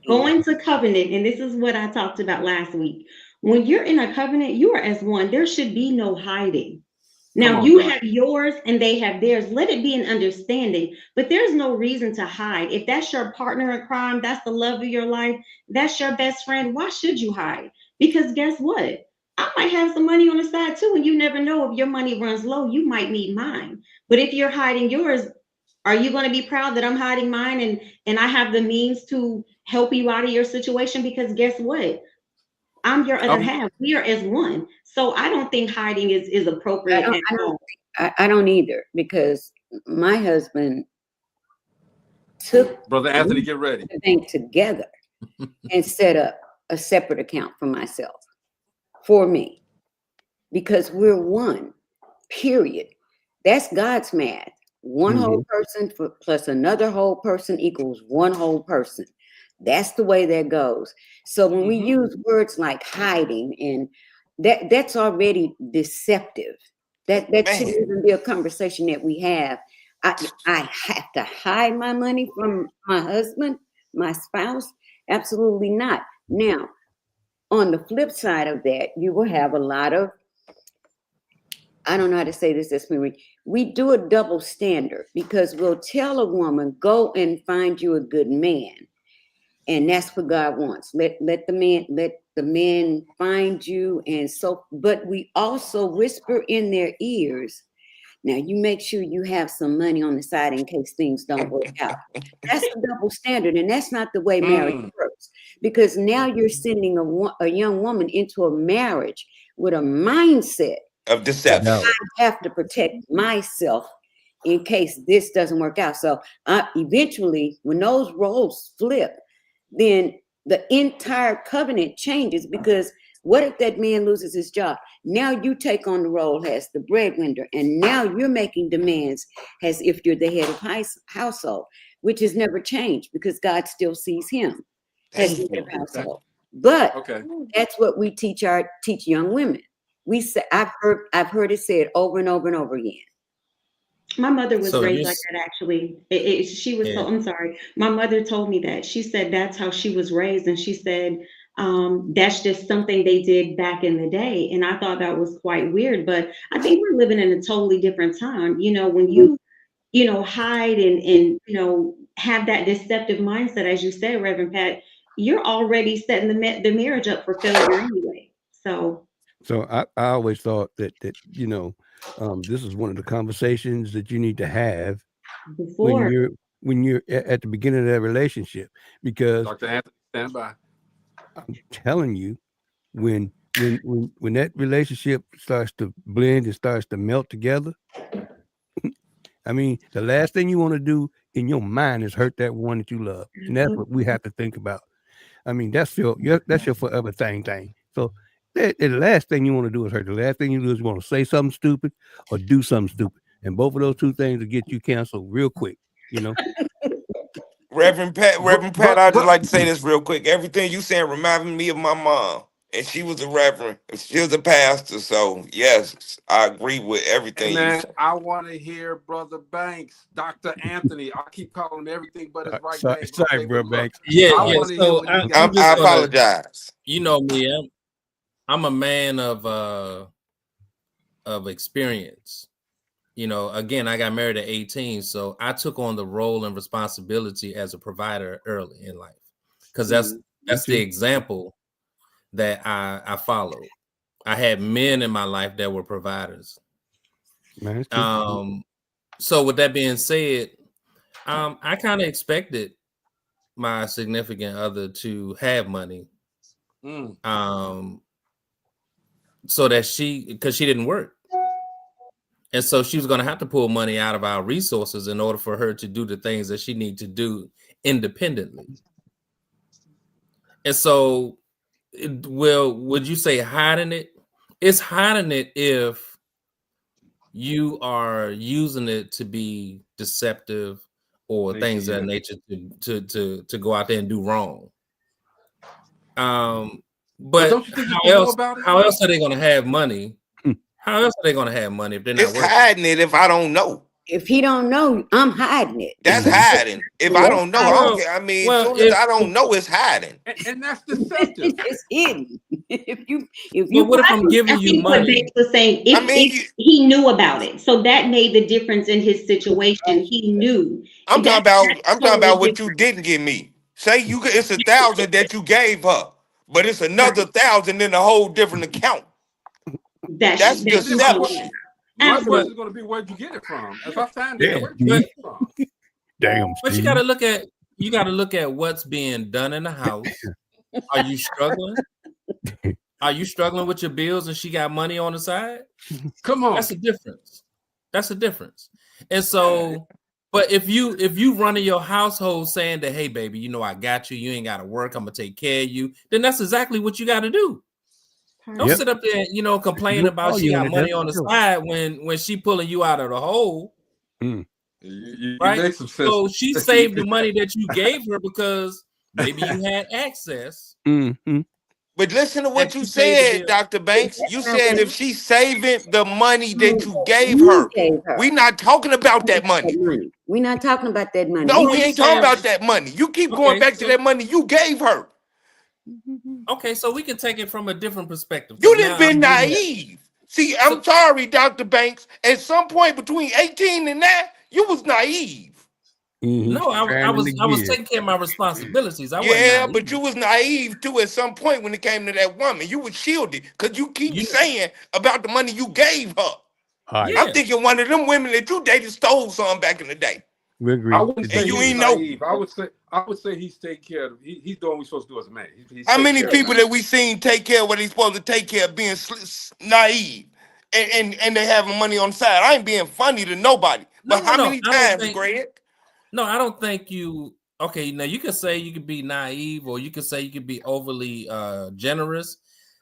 Going to covenant, and this is what I talked about last week. When you're in a covenant, you are as one. There should be no hiding. Now, you have yours and they have theirs. Let it be an understanding, but there's no reason to hide. If that's your partner in crime, that's the love of your life, that's your best friend, why should you hide? Because guess what? I might have some money on the side too, and you never know if your money runs low, you might need mine. But if you're hiding yours, are you going to be proud that I'm hiding mine and I have the means to help you out of your situation? Because guess what? I'm your other half. We are as one. So I don't think hiding is appropriate at all. I don't either, because my husband took Brother Anthony, get ready. Everything together and set up a separate account for myself, for me, because we're one, period. That's God's math. One whole person plus another whole person equals one whole person. That's the way that goes. So when we use words like hiding, and that's already deceptive. That shouldn't even be a conversation that we have. I have to hide my money from my husband, my spouse? Absolutely not. Now, on the flip side of that, you will have a lot of, I don't know how to say this, we do a double standard, because we'll tell a woman, go and find you a good man. And that's what God wants. Let the men find you. And so, but we also whisper in their ears, now you make sure you have some money on the side in case things don't work out. That's a double standard. And that's not the way marriage works, because now you're sending a young woman into a marriage with a mindset of deception. I have to protect myself in case this doesn't work out. So eventually, when those roles flip, then the entire covenant changes, because what if that man loses his job? Now you take on the role as the breadwinner, and now you're making demands as if you're the head of household, which has never changed, because God still sees him as the head of household. But that's what we teach young women. We say, I've heard it said over and over and over again. My mother was raised like that, actually. She was so, I'm sorry. My mother told me that. She said that's how she was raised. And she said, that's just something they did back in the day. And I thought that was quite weird, but I think we're living in a totally different time. You know, when you hide and have that deceptive mindset, as you said, Reverend Pat, you're already setting the marriage up for failure anyway. So I always thought that this is one of the conversations that you need to have when you're at the beginning of that relationship, because Dr. Anthony, stand by. I'm telling you, when that relationship starts to blend and starts to melt together, I mean, the last thing you want to do in your mind is hurt that one that you love, and that's what we have to think about. I mean, that's your forever thing. So the last thing you want to do is hurt. The last thing you do is you want to say something stupid or do something stupid, and both of those two things will get you canceled real quick. You know. Reverend Pat, I'd just like to say this real quick. Everything you saying reminded me of my mom. And she was a reverend. She was a pastor. So, yes, I agree with everything Hey, man, you said. I want to hear Brother Banks, Dr. Anthony. I keep calling him everything but his right name. Sorry, bro, Banks. Yeah. So I apologize. You know me. I'm a man of experience. You know, again, I got married at 18, so I took on the role and responsibility as a provider early in life, because that's the example that I followed. I had men in my life that were providers. So with that being said, I kind of expected my significant other to have money, so that because she didn't work. And so she was going to have to pull money out of our resources in order for her to do the things that she needed to do independently. And so, would you say hiding it? It's hiding it if you are using it to be deceptive or things of that nature to go out there and do wrong. But don't you think how else are they going to have money? How else are they going to have money if they're not working? It's hiding it if I don't know. If he don't know, I'm hiding it. That's hiding. If I don't know, I don't care. I mean, as soon as I don't know, it's hiding. And that's deceptive. It's hidden. If you what if I'm giving you money? What Banks was saying, if he knew about it, so that made the difference in his situation. He knew. I'm talking about what you didn't give me. Say it's 1,000 that you gave her, but it's another 1,000 in a whole different account. That's deception. My question is going to be, where'd you get it from? If I find it, where'd you get it from? Damn. But you got to look at what's being done in the house. Are you struggling? Are you struggling with your bills and she got money on the side? Come on. That's a difference. And so, but if you running your household saying that, hey baby, you know I got you, you ain't gotta work, I'm gonna take care of you, then that's exactly what you gotta do. Don't sit up there, complain about she got money on the side when she pulling you out of the hole. Right? So she saved the money that you gave her because maybe you had access. But listen to what you said, Dr. Banks. You said if she's saving the money that you gave her. We're not talking about that money. We're not talking about that money. No, we ain't talking about that money. You keep going back to that money you gave her. Okay, so we can take it from a different perspective. You done been naive. See, I'm sorry, Dr. Banks. At some point between 18 and now, you was naive. No, I was taking care of my responsibilities. But you was naive too at some point when it came to that woman. You was shielded because you keep saying about the money you gave her. I'm thinking one of them women that you dated stole some back in the day. We agree. I wouldn't say you he's ain't naive. I would say he's taking care of. He's doing what he's supposed to do as a man. How many people that we seen take care of what he's supposed to take care of being naive and they having money on the side? I ain't being funny to nobody. But how many times, Greg? No, I don't think you. Okay, now you can say you could be naive, or you can say you could be overly generous.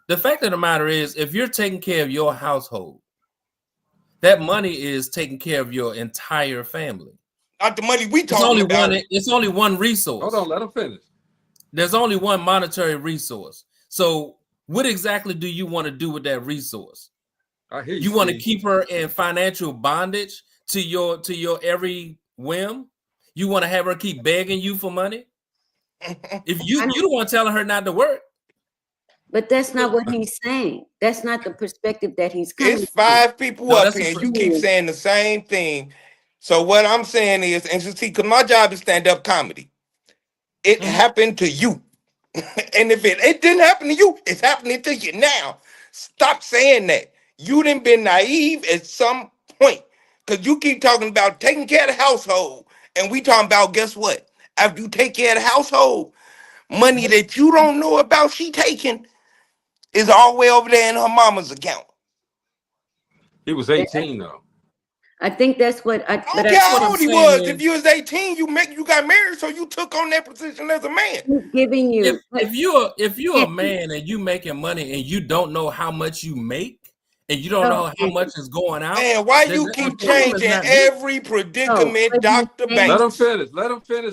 The fact of the matter is, if you're taking care of your household, that money is taking care of your entire family. Not the money we talking about. It's only one resource. Hold on, let him finish. There's only one monetary resource. So, what exactly do you want to do with that resource? I hear you. You want to keep her in financial bondage to your every whim? You want to have her keep begging you for money? If you don't want to tell her not to work. But that's not what he's saying. That's not the perspective that he's coming. It's 5 people up here, and you keep saying the same thing. So what I'm saying is, and you see, because my job is stand-up comedy. It happened to you. And if it didn't happen to you, it's happening to you now. Stop saying that. You done been naive at some point. Because you keep talking about taking care of the household. And we talking about, guess what? After you take care of the household, money that you don't know about she taking is all the way over there in her mama's account. He was 18 though. I think that's what I. I But don't care I, how old he was. If you was 18, you got married, so you took on that position as a man. he's giving you. If you're a man and you making money and you don't know how much you make and you don't know how much is going out, Man, why then you keep the problem is changing not me. every predicament, Dr. Let Banks? him finish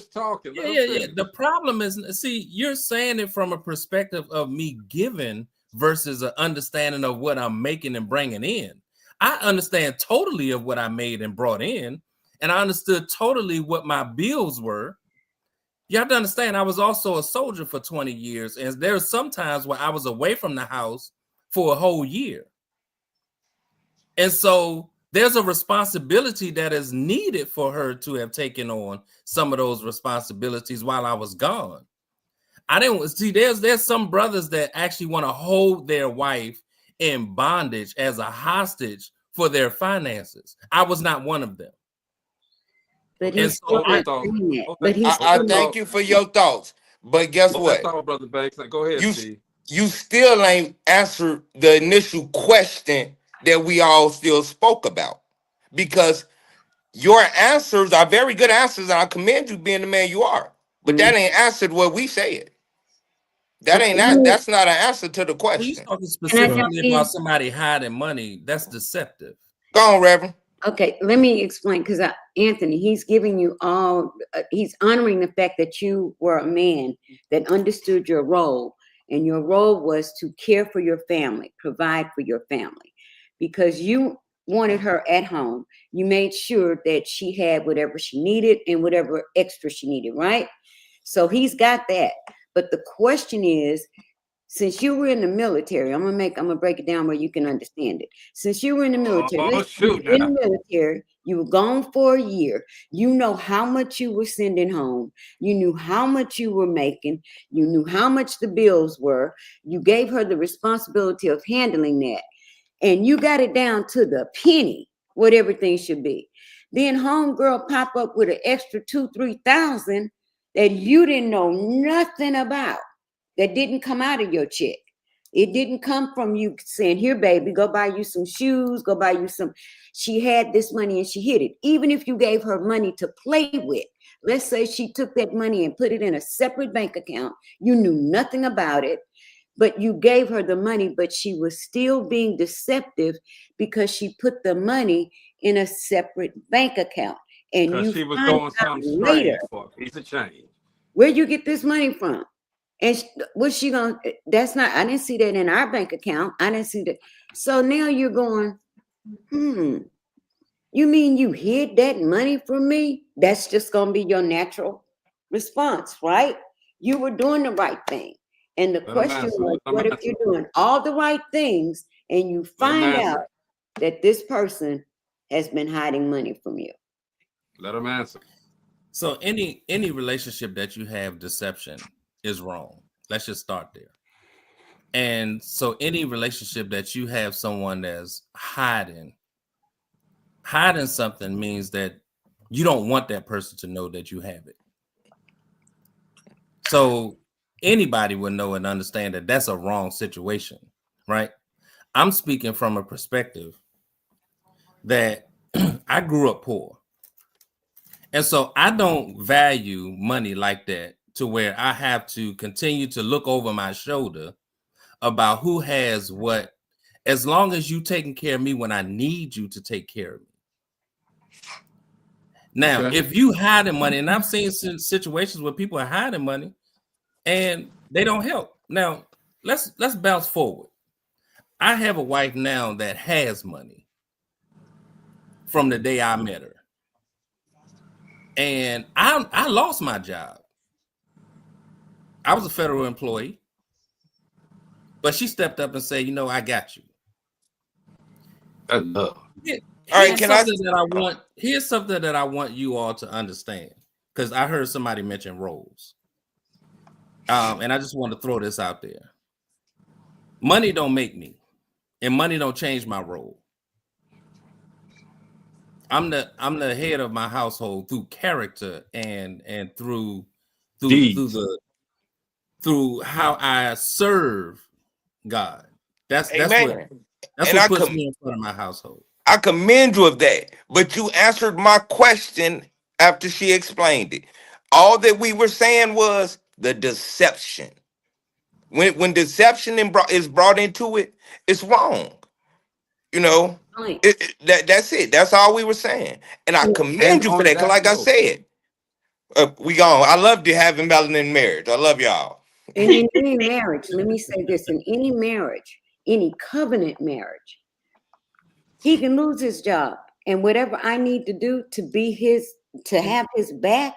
talking. Let him Yeah. finish. The problem is, see, you're saying it from a perspective of me giving versus an understanding of what I'm making and bringing in. I understand totally of what I made and brought in, and I understood totally what my bills were. You have to understand, I was also a soldier for 20 years, and there's some times where I was away from the house for a whole year. And so there's a responsibility that is needed for her to have taken on some of those responsibilities while I was gone. I didn't see there's some brothers that actually want to hold their wife in bondage as a hostage for their finances. I was not one of them. But And he's so still not doing that. But he's I still thank you for your thoughts, but guess what? Brother Banks. Go ahead, Steve. You still ain't answered the initial question that we all still spoke about, because your answers are very good answers, and I commend you being the man you are. But that ain't answered what we said. That's not an answer to the question. He's talking specifically about somebody hiding money. That's deceptive. Go on, Reverend. Okay, let me explain, because Anthony, he's giving you all, he's honoring the fact that you were a man that understood your role, and your role was to care for your family, provide for your family, because you wanted her at home. You made sure that she had whatever she needed and whatever extra she needed, right? So he's got that. But the question is, since you were in the military, I'm gonna break it down where you can understand it. Since you were in the military, in the military, you were gone for a year. You know how much you were sending home. You knew how much you were making. You knew how much the bills were. You gave her the responsibility of handling that, and you got it down to the penny what everything should be. Then homegirl pop up with an extra $2,000-3,000 that you didn't know nothing about. That didn't come out of your check. It didn't come from you saying, here, baby, go buy you some shoes, go buy you some. She had this money and she hid it. Even if you gave her money to play with, let's say she took that money and put it in a separate bank account. You knew nothing about it, but you gave her the money, but she was still being deceptive because she put the money in a separate bank account. And you she was find going out something later, strange for a piece of change. Where'd you get this money from? And what's she gonna? That's not. I didn't see that in our bank account. I didn't see that. So now you're going, you mean you hid that money from me? That's just gonna be your natural response, right? You were doing the right thing. And the question was, what if you're doing all the right things and you find out that this person has been hiding money from you? Let him answer. So any relationship that you have deception is wrong. Let's just start there. And so any relationship that you have someone that's hiding something means that you don't want that person to know that you have it. So anybody would know and understand that that's a wrong situation, right? I'm speaking from a perspective that I grew up poor. And so I don't value money like that, to where I have to continue to look over my shoulder about who has what, as long as you taking care of me when I need you to take care of me. Now, if you hiding money, and I've seen situations where people are hiding money and they don't help. Now, let's bounce forward. I have a wife now that has money from the day I met her. And I lost my job. I was a federal employee, but she stepped up and said, I got you. That's love. Here's something that I want you all to understand, because I heard somebody mention roles. And I just want to throw this out there. Money don't make me, and money don't change my role. I'm the head of my household through character and through how I serve God. That's what puts me in front of my household. I commend you of that. but you answered my question after she explained it. All that we were saying was the deception. When deception is brought into it, it's wrong. You know, Right. that's it. That's all we were saying. And I commend And you for on that. Because that like I note, said, we gone. I loved you having Melanin and Marriage. I love y'all. And in any marriage, let me say this, in any marriage, any covenant marriage, he can lose his job. And whatever I need to do to have his back,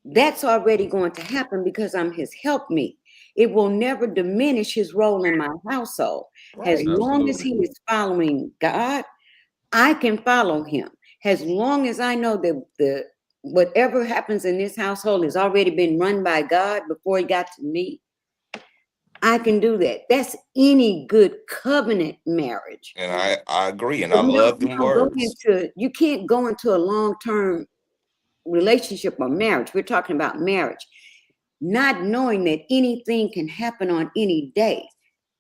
that's already going to happen because I'm his helpmeet. It will never diminish his role in my household. As long as he is following God, I can follow him. As long as I know that whatever happens in this household has already been run by God before it got to me, I can do that. That's any good covenant marriage. And I agree. And I love them words. You can't go into a long-term relationship or marriage. We're talking about marriage. Not knowing that anything can happen on any day.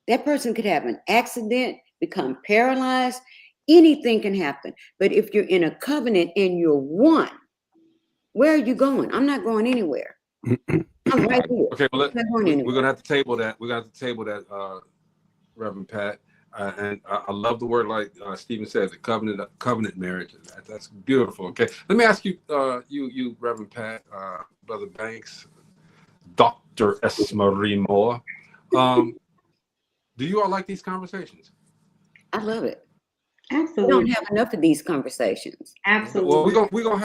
That person could have an accident, become paralyzed. Anything can happen. But if you're in a covenant and you're one, where are you going? I'm not going anywhere. I'm right here. Okay, well, we're gonna have to table that. We're gonna have to table that, Reverend Pat. And I love the word, like Stephen says, the covenant marriage. That's beautiful. Okay, let me ask you, you Reverend Pat, Brother Banks, Dr. Esmery Moore. Do you all like these conversations? I love it. Absolutely. We don't have enough of these conversations. Absolutely. Well, we're gonna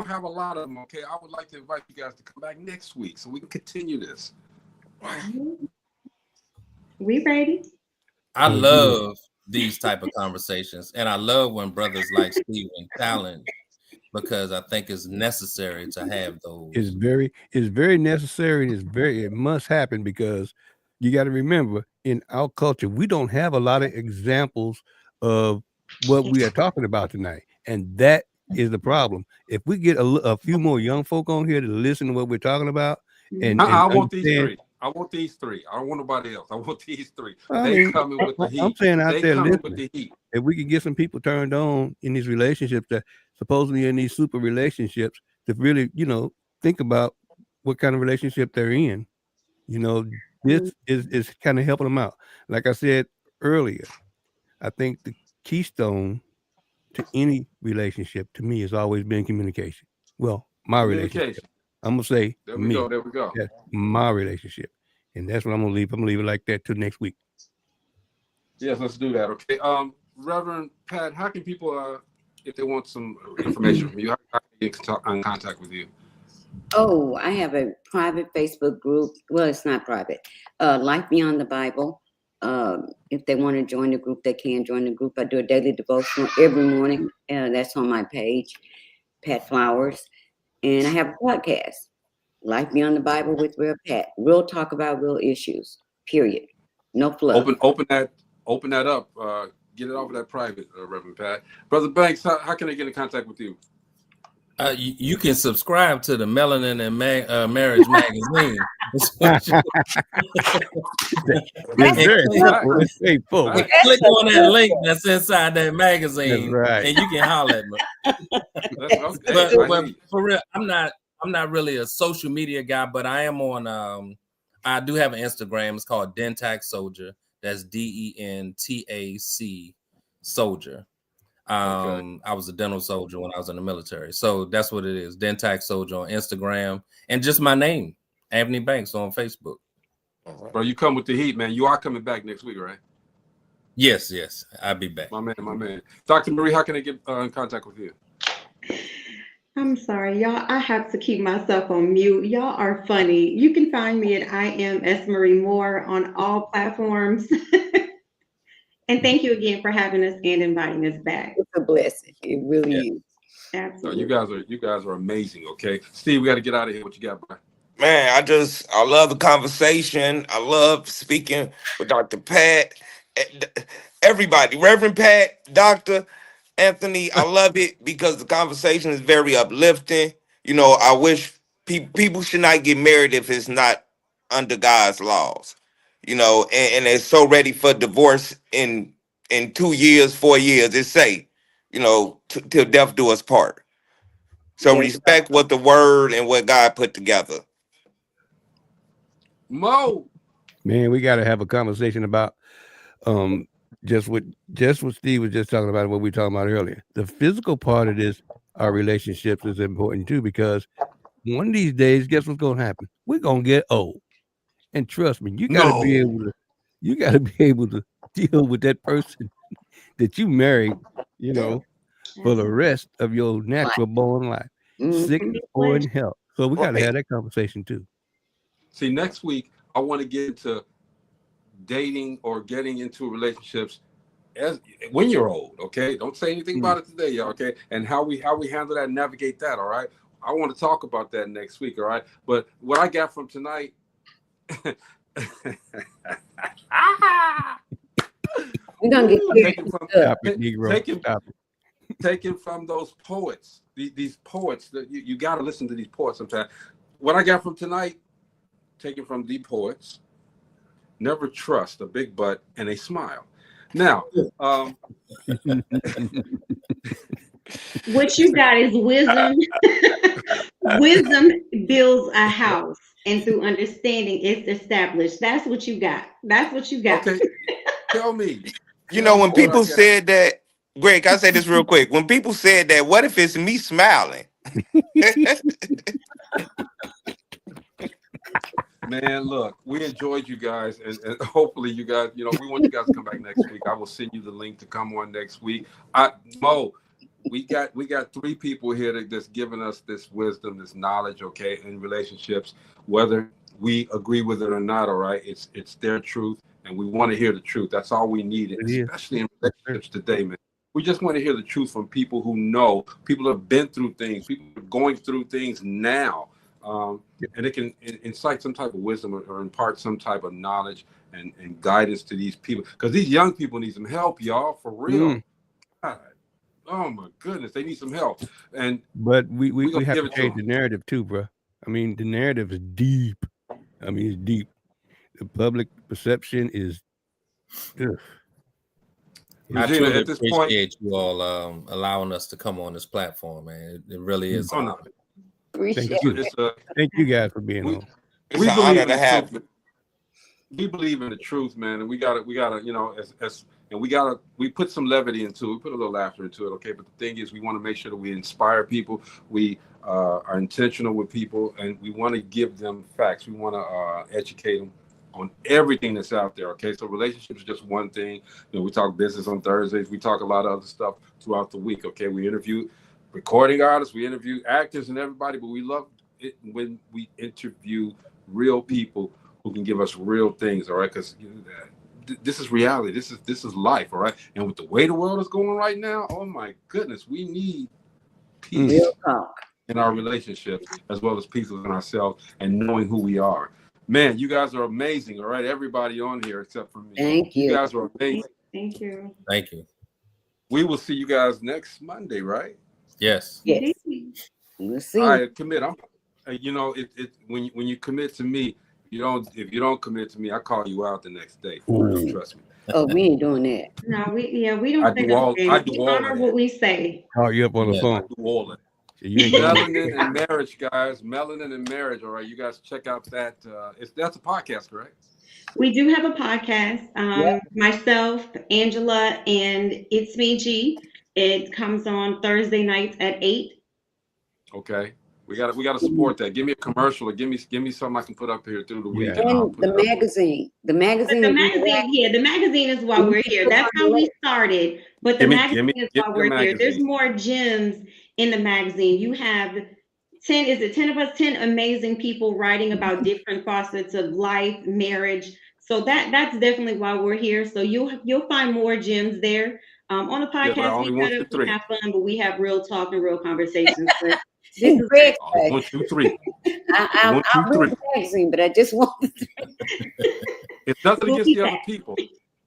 have a lot of them. Okay, I would like to invite you guys to come back next week so we can continue this. We ready? I love these type of conversations, and I love when brothers like Stephen challenge, because I think it's necessary to have those. It's very necessary, and it must happen, because you got to remember, in our culture, we don't have a lot of examples of what we are talking about tonight, and that is the problem. If we get a few more young folk on here to listen to what we're talking about, and I want these three. I want these three. I don't want nobody else. I want these three. Coming with the heat. I'm saying out there, coming listening, with the heat. if we can get some people turned on in these relationships, that supposedly in these super relationships, to really, think about what kind of relationship they're in. This is kind of helping them out. Like I said earlier, I think the keystone to any relationship, to me, has always been communication. Well, my relationship. I'm gonna say there we go. That's my relationship, and that's what I'm gonna leave. I'm gonna leave it like that till next week. Yes, let's do that. Okay, Reverend Pat, how can people, if they want some information from you, how can they get in contact with you? Oh, I have a private Facebook group. Well, it's not private. Life Beyond the Bible. If they want to join the group, they can join the group. I do a daily devotional every morning. That's on my page, Pat Flowers. And I have a podcast, Life Beyond the Bible with Real Pat. Real talk about real issues, period. No fluff. Open that up. Get it off of that private, Reverend Pat. Brother Banks, how can they get in contact with you? You can subscribe to the Melanin and Marriage magazine. Click on that link that's inside that magazine, and you can holler at me. But for real, I'm not really a social media guy, but I am on. I do have an Instagram. It's called Dentac Soldier. That's DENTAC Soldier. I was a dental soldier when I was in the military, so that's what it is. Dentac Soldier on Instagram, and just my name, Anthony Banks, on Facebook. Bro, you come with the heat, man. You are coming back next week, right? Yes, I'll be back. My man. Dr. Marie, how can I get in contact with you? I'm sorry, y'all. I have to keep myself on mute. Y'all are funny. You can find me at I am Esmery Moore on all platforms. And thank you again for having us and inviting us back. It's a blessing. It really is. Absolutely. You guys are amazing. Okay, Steve, we got to get out of here. What you got, bro? Man, I love the conversation. I love speaking with Dr. Pat. Everybody, Reverend Pat, Dr. Anthony, I love it because the conversation is very uplifting. I wish people should not get married if it's not under God's laws. And they're so ready for divorce in 2 years, 4 years. It's safe. till death do us part. So respect what the word and what God put together. Mo, man, we got to have a conversation about just what Steve was just talking about, what we were talking about earlier. The physical part of this, our relationships, is important too, because one of these days, guess what's going to happen? We're going to get old, and trust me, you got to be able to deal with that person that you married, for the rest of your natural born life, sick or in health. So we got to have that conversation too. See, next week I want to get into dating or getting into relationships when you're old. Okay, don't say anything about it today, y'all. Okay, and how we handle that and navigate that. All right, I want to talk about that next week. All right, but what I got from tonight. We're gonna get taken from those poets. These poets that you got to listen to these poets sometimes. What I got from tonight, taken from the poets. Never trust a big butt and a smile. Now, what you got is wisdom. Wisdom builds a house, and through understanding, it's established. That's what you got. That's what you got. Okay, tell me. When people said that, Greg, I say this real quick. When people said that, what if it's me smiling? Man, look, we enjoyed you guys, and hopefully you guys, we want you guys to come back next week. I will send you the link to come on next week. Mo, we got 3 people here that's giving us this wisdom, this knowledge, okay, in relationships, whether we agree with it or not. All right, it's their truth, and we want to hear the truth. That's all we need, especially in relationships today, man. We just want to hear the truth from people who know, people who have been through things, people who are going through things now. And it can incite some type of wisdom or impart some type of knowledge and guidance to these people, because these young people need some help, y'all, for real. God. Oh my goodness, they need some help. But we have to change the narrative too, bro. I mean, the narrative is deep. I mean, it's deep. The public perception is. I truly appreciate you all allowing us to come on this platform, man. It really is. Thank you guys for being on. We believe in the truth. We believe in the truth, man, and we gotta, we put some levity into it. We put a little laughter into it, okay? But the thing is, we want to make sure that we inspire people. We are intentional with people, and we want to give them facts. We want to educate them on everything that's out there, okay? So relationships is just one thing. We talk business on Thursdays. We talk a lot of other stuff throughout the week, okay? We interview recording artists, we interview actors and everybody, but we love it when we interview real people who can give us real things, all right? Because this is reality. This is life, all right? And with the way the world is going right now, oh my goodness, we need peace in our relationships as well as peace within ourselves and knowing who we are. Man, you guys are amazing, all right? Everybody on here except for me. Thank you. You guys are amazing. Thank you. Thank you. We will see you guys next Monday, right? Yes. We'll see. All right, commit. When you commit to me, if you don't commit to me, I call you out the next day. Trust me. Oh, we ain't doing that. No, we don't think we honor what we say. Call you up on the phone. I do all of it. Melanin and Marriage, guys. Melanin and Marriage. All right, you guys check out that. That's a podcast, correct? We do have a podcast. Myself, Angela, and It's Me G. It comes on Thursday nights at 8. Okay. We gotta support that. Give me a commercial or give me something I can put up here through the week. And the magazine. The magazine. The magazine is why we're here. That's how we started. But the magazine is why we're here. There's more gems in the magazine. You have 10 of us, 10 amazing people writing about different facets of life, marriage. So that's definitely why we're here. So you'll find more gems there. On the podcast, we have fun, but we have real talk and real conversations. But this is 1, 2, 3. I'll read the magazine, but I just want to. It's nothing against the other people.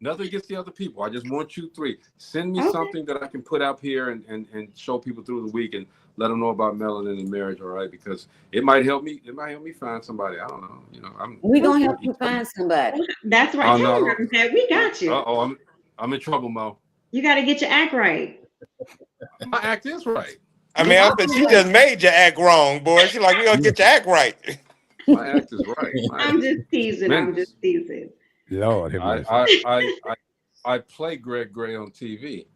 Nothing against the other people. I just want you 3. Send me something that I can put up here and show people through the week and let them know about Melanin and Marriage, all right? Because it might help me. It might help me find somebody. I don't know. We're gonna help you find somebody. That's right. We got you. I'm in trouble, Mo. You got to get your act right. My act is right. I mean, I said she just made you act wrong, boy. She like, we gonna get your act right. My act is right. I'm just teasing. I'm just teasing. Lord have mercy. I play Greg Gray on TV.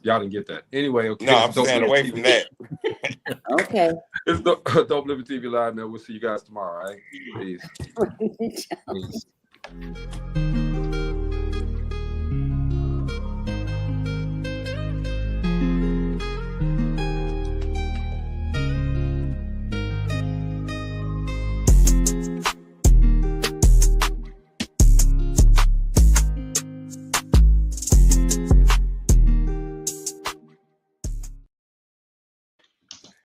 Y'all didn't get that. Anyway, okay. No, I'm staying away from that. Okay. It's Dope Living TV Live, man. We'll see you guys tomorrow, all right? Peace. Peace.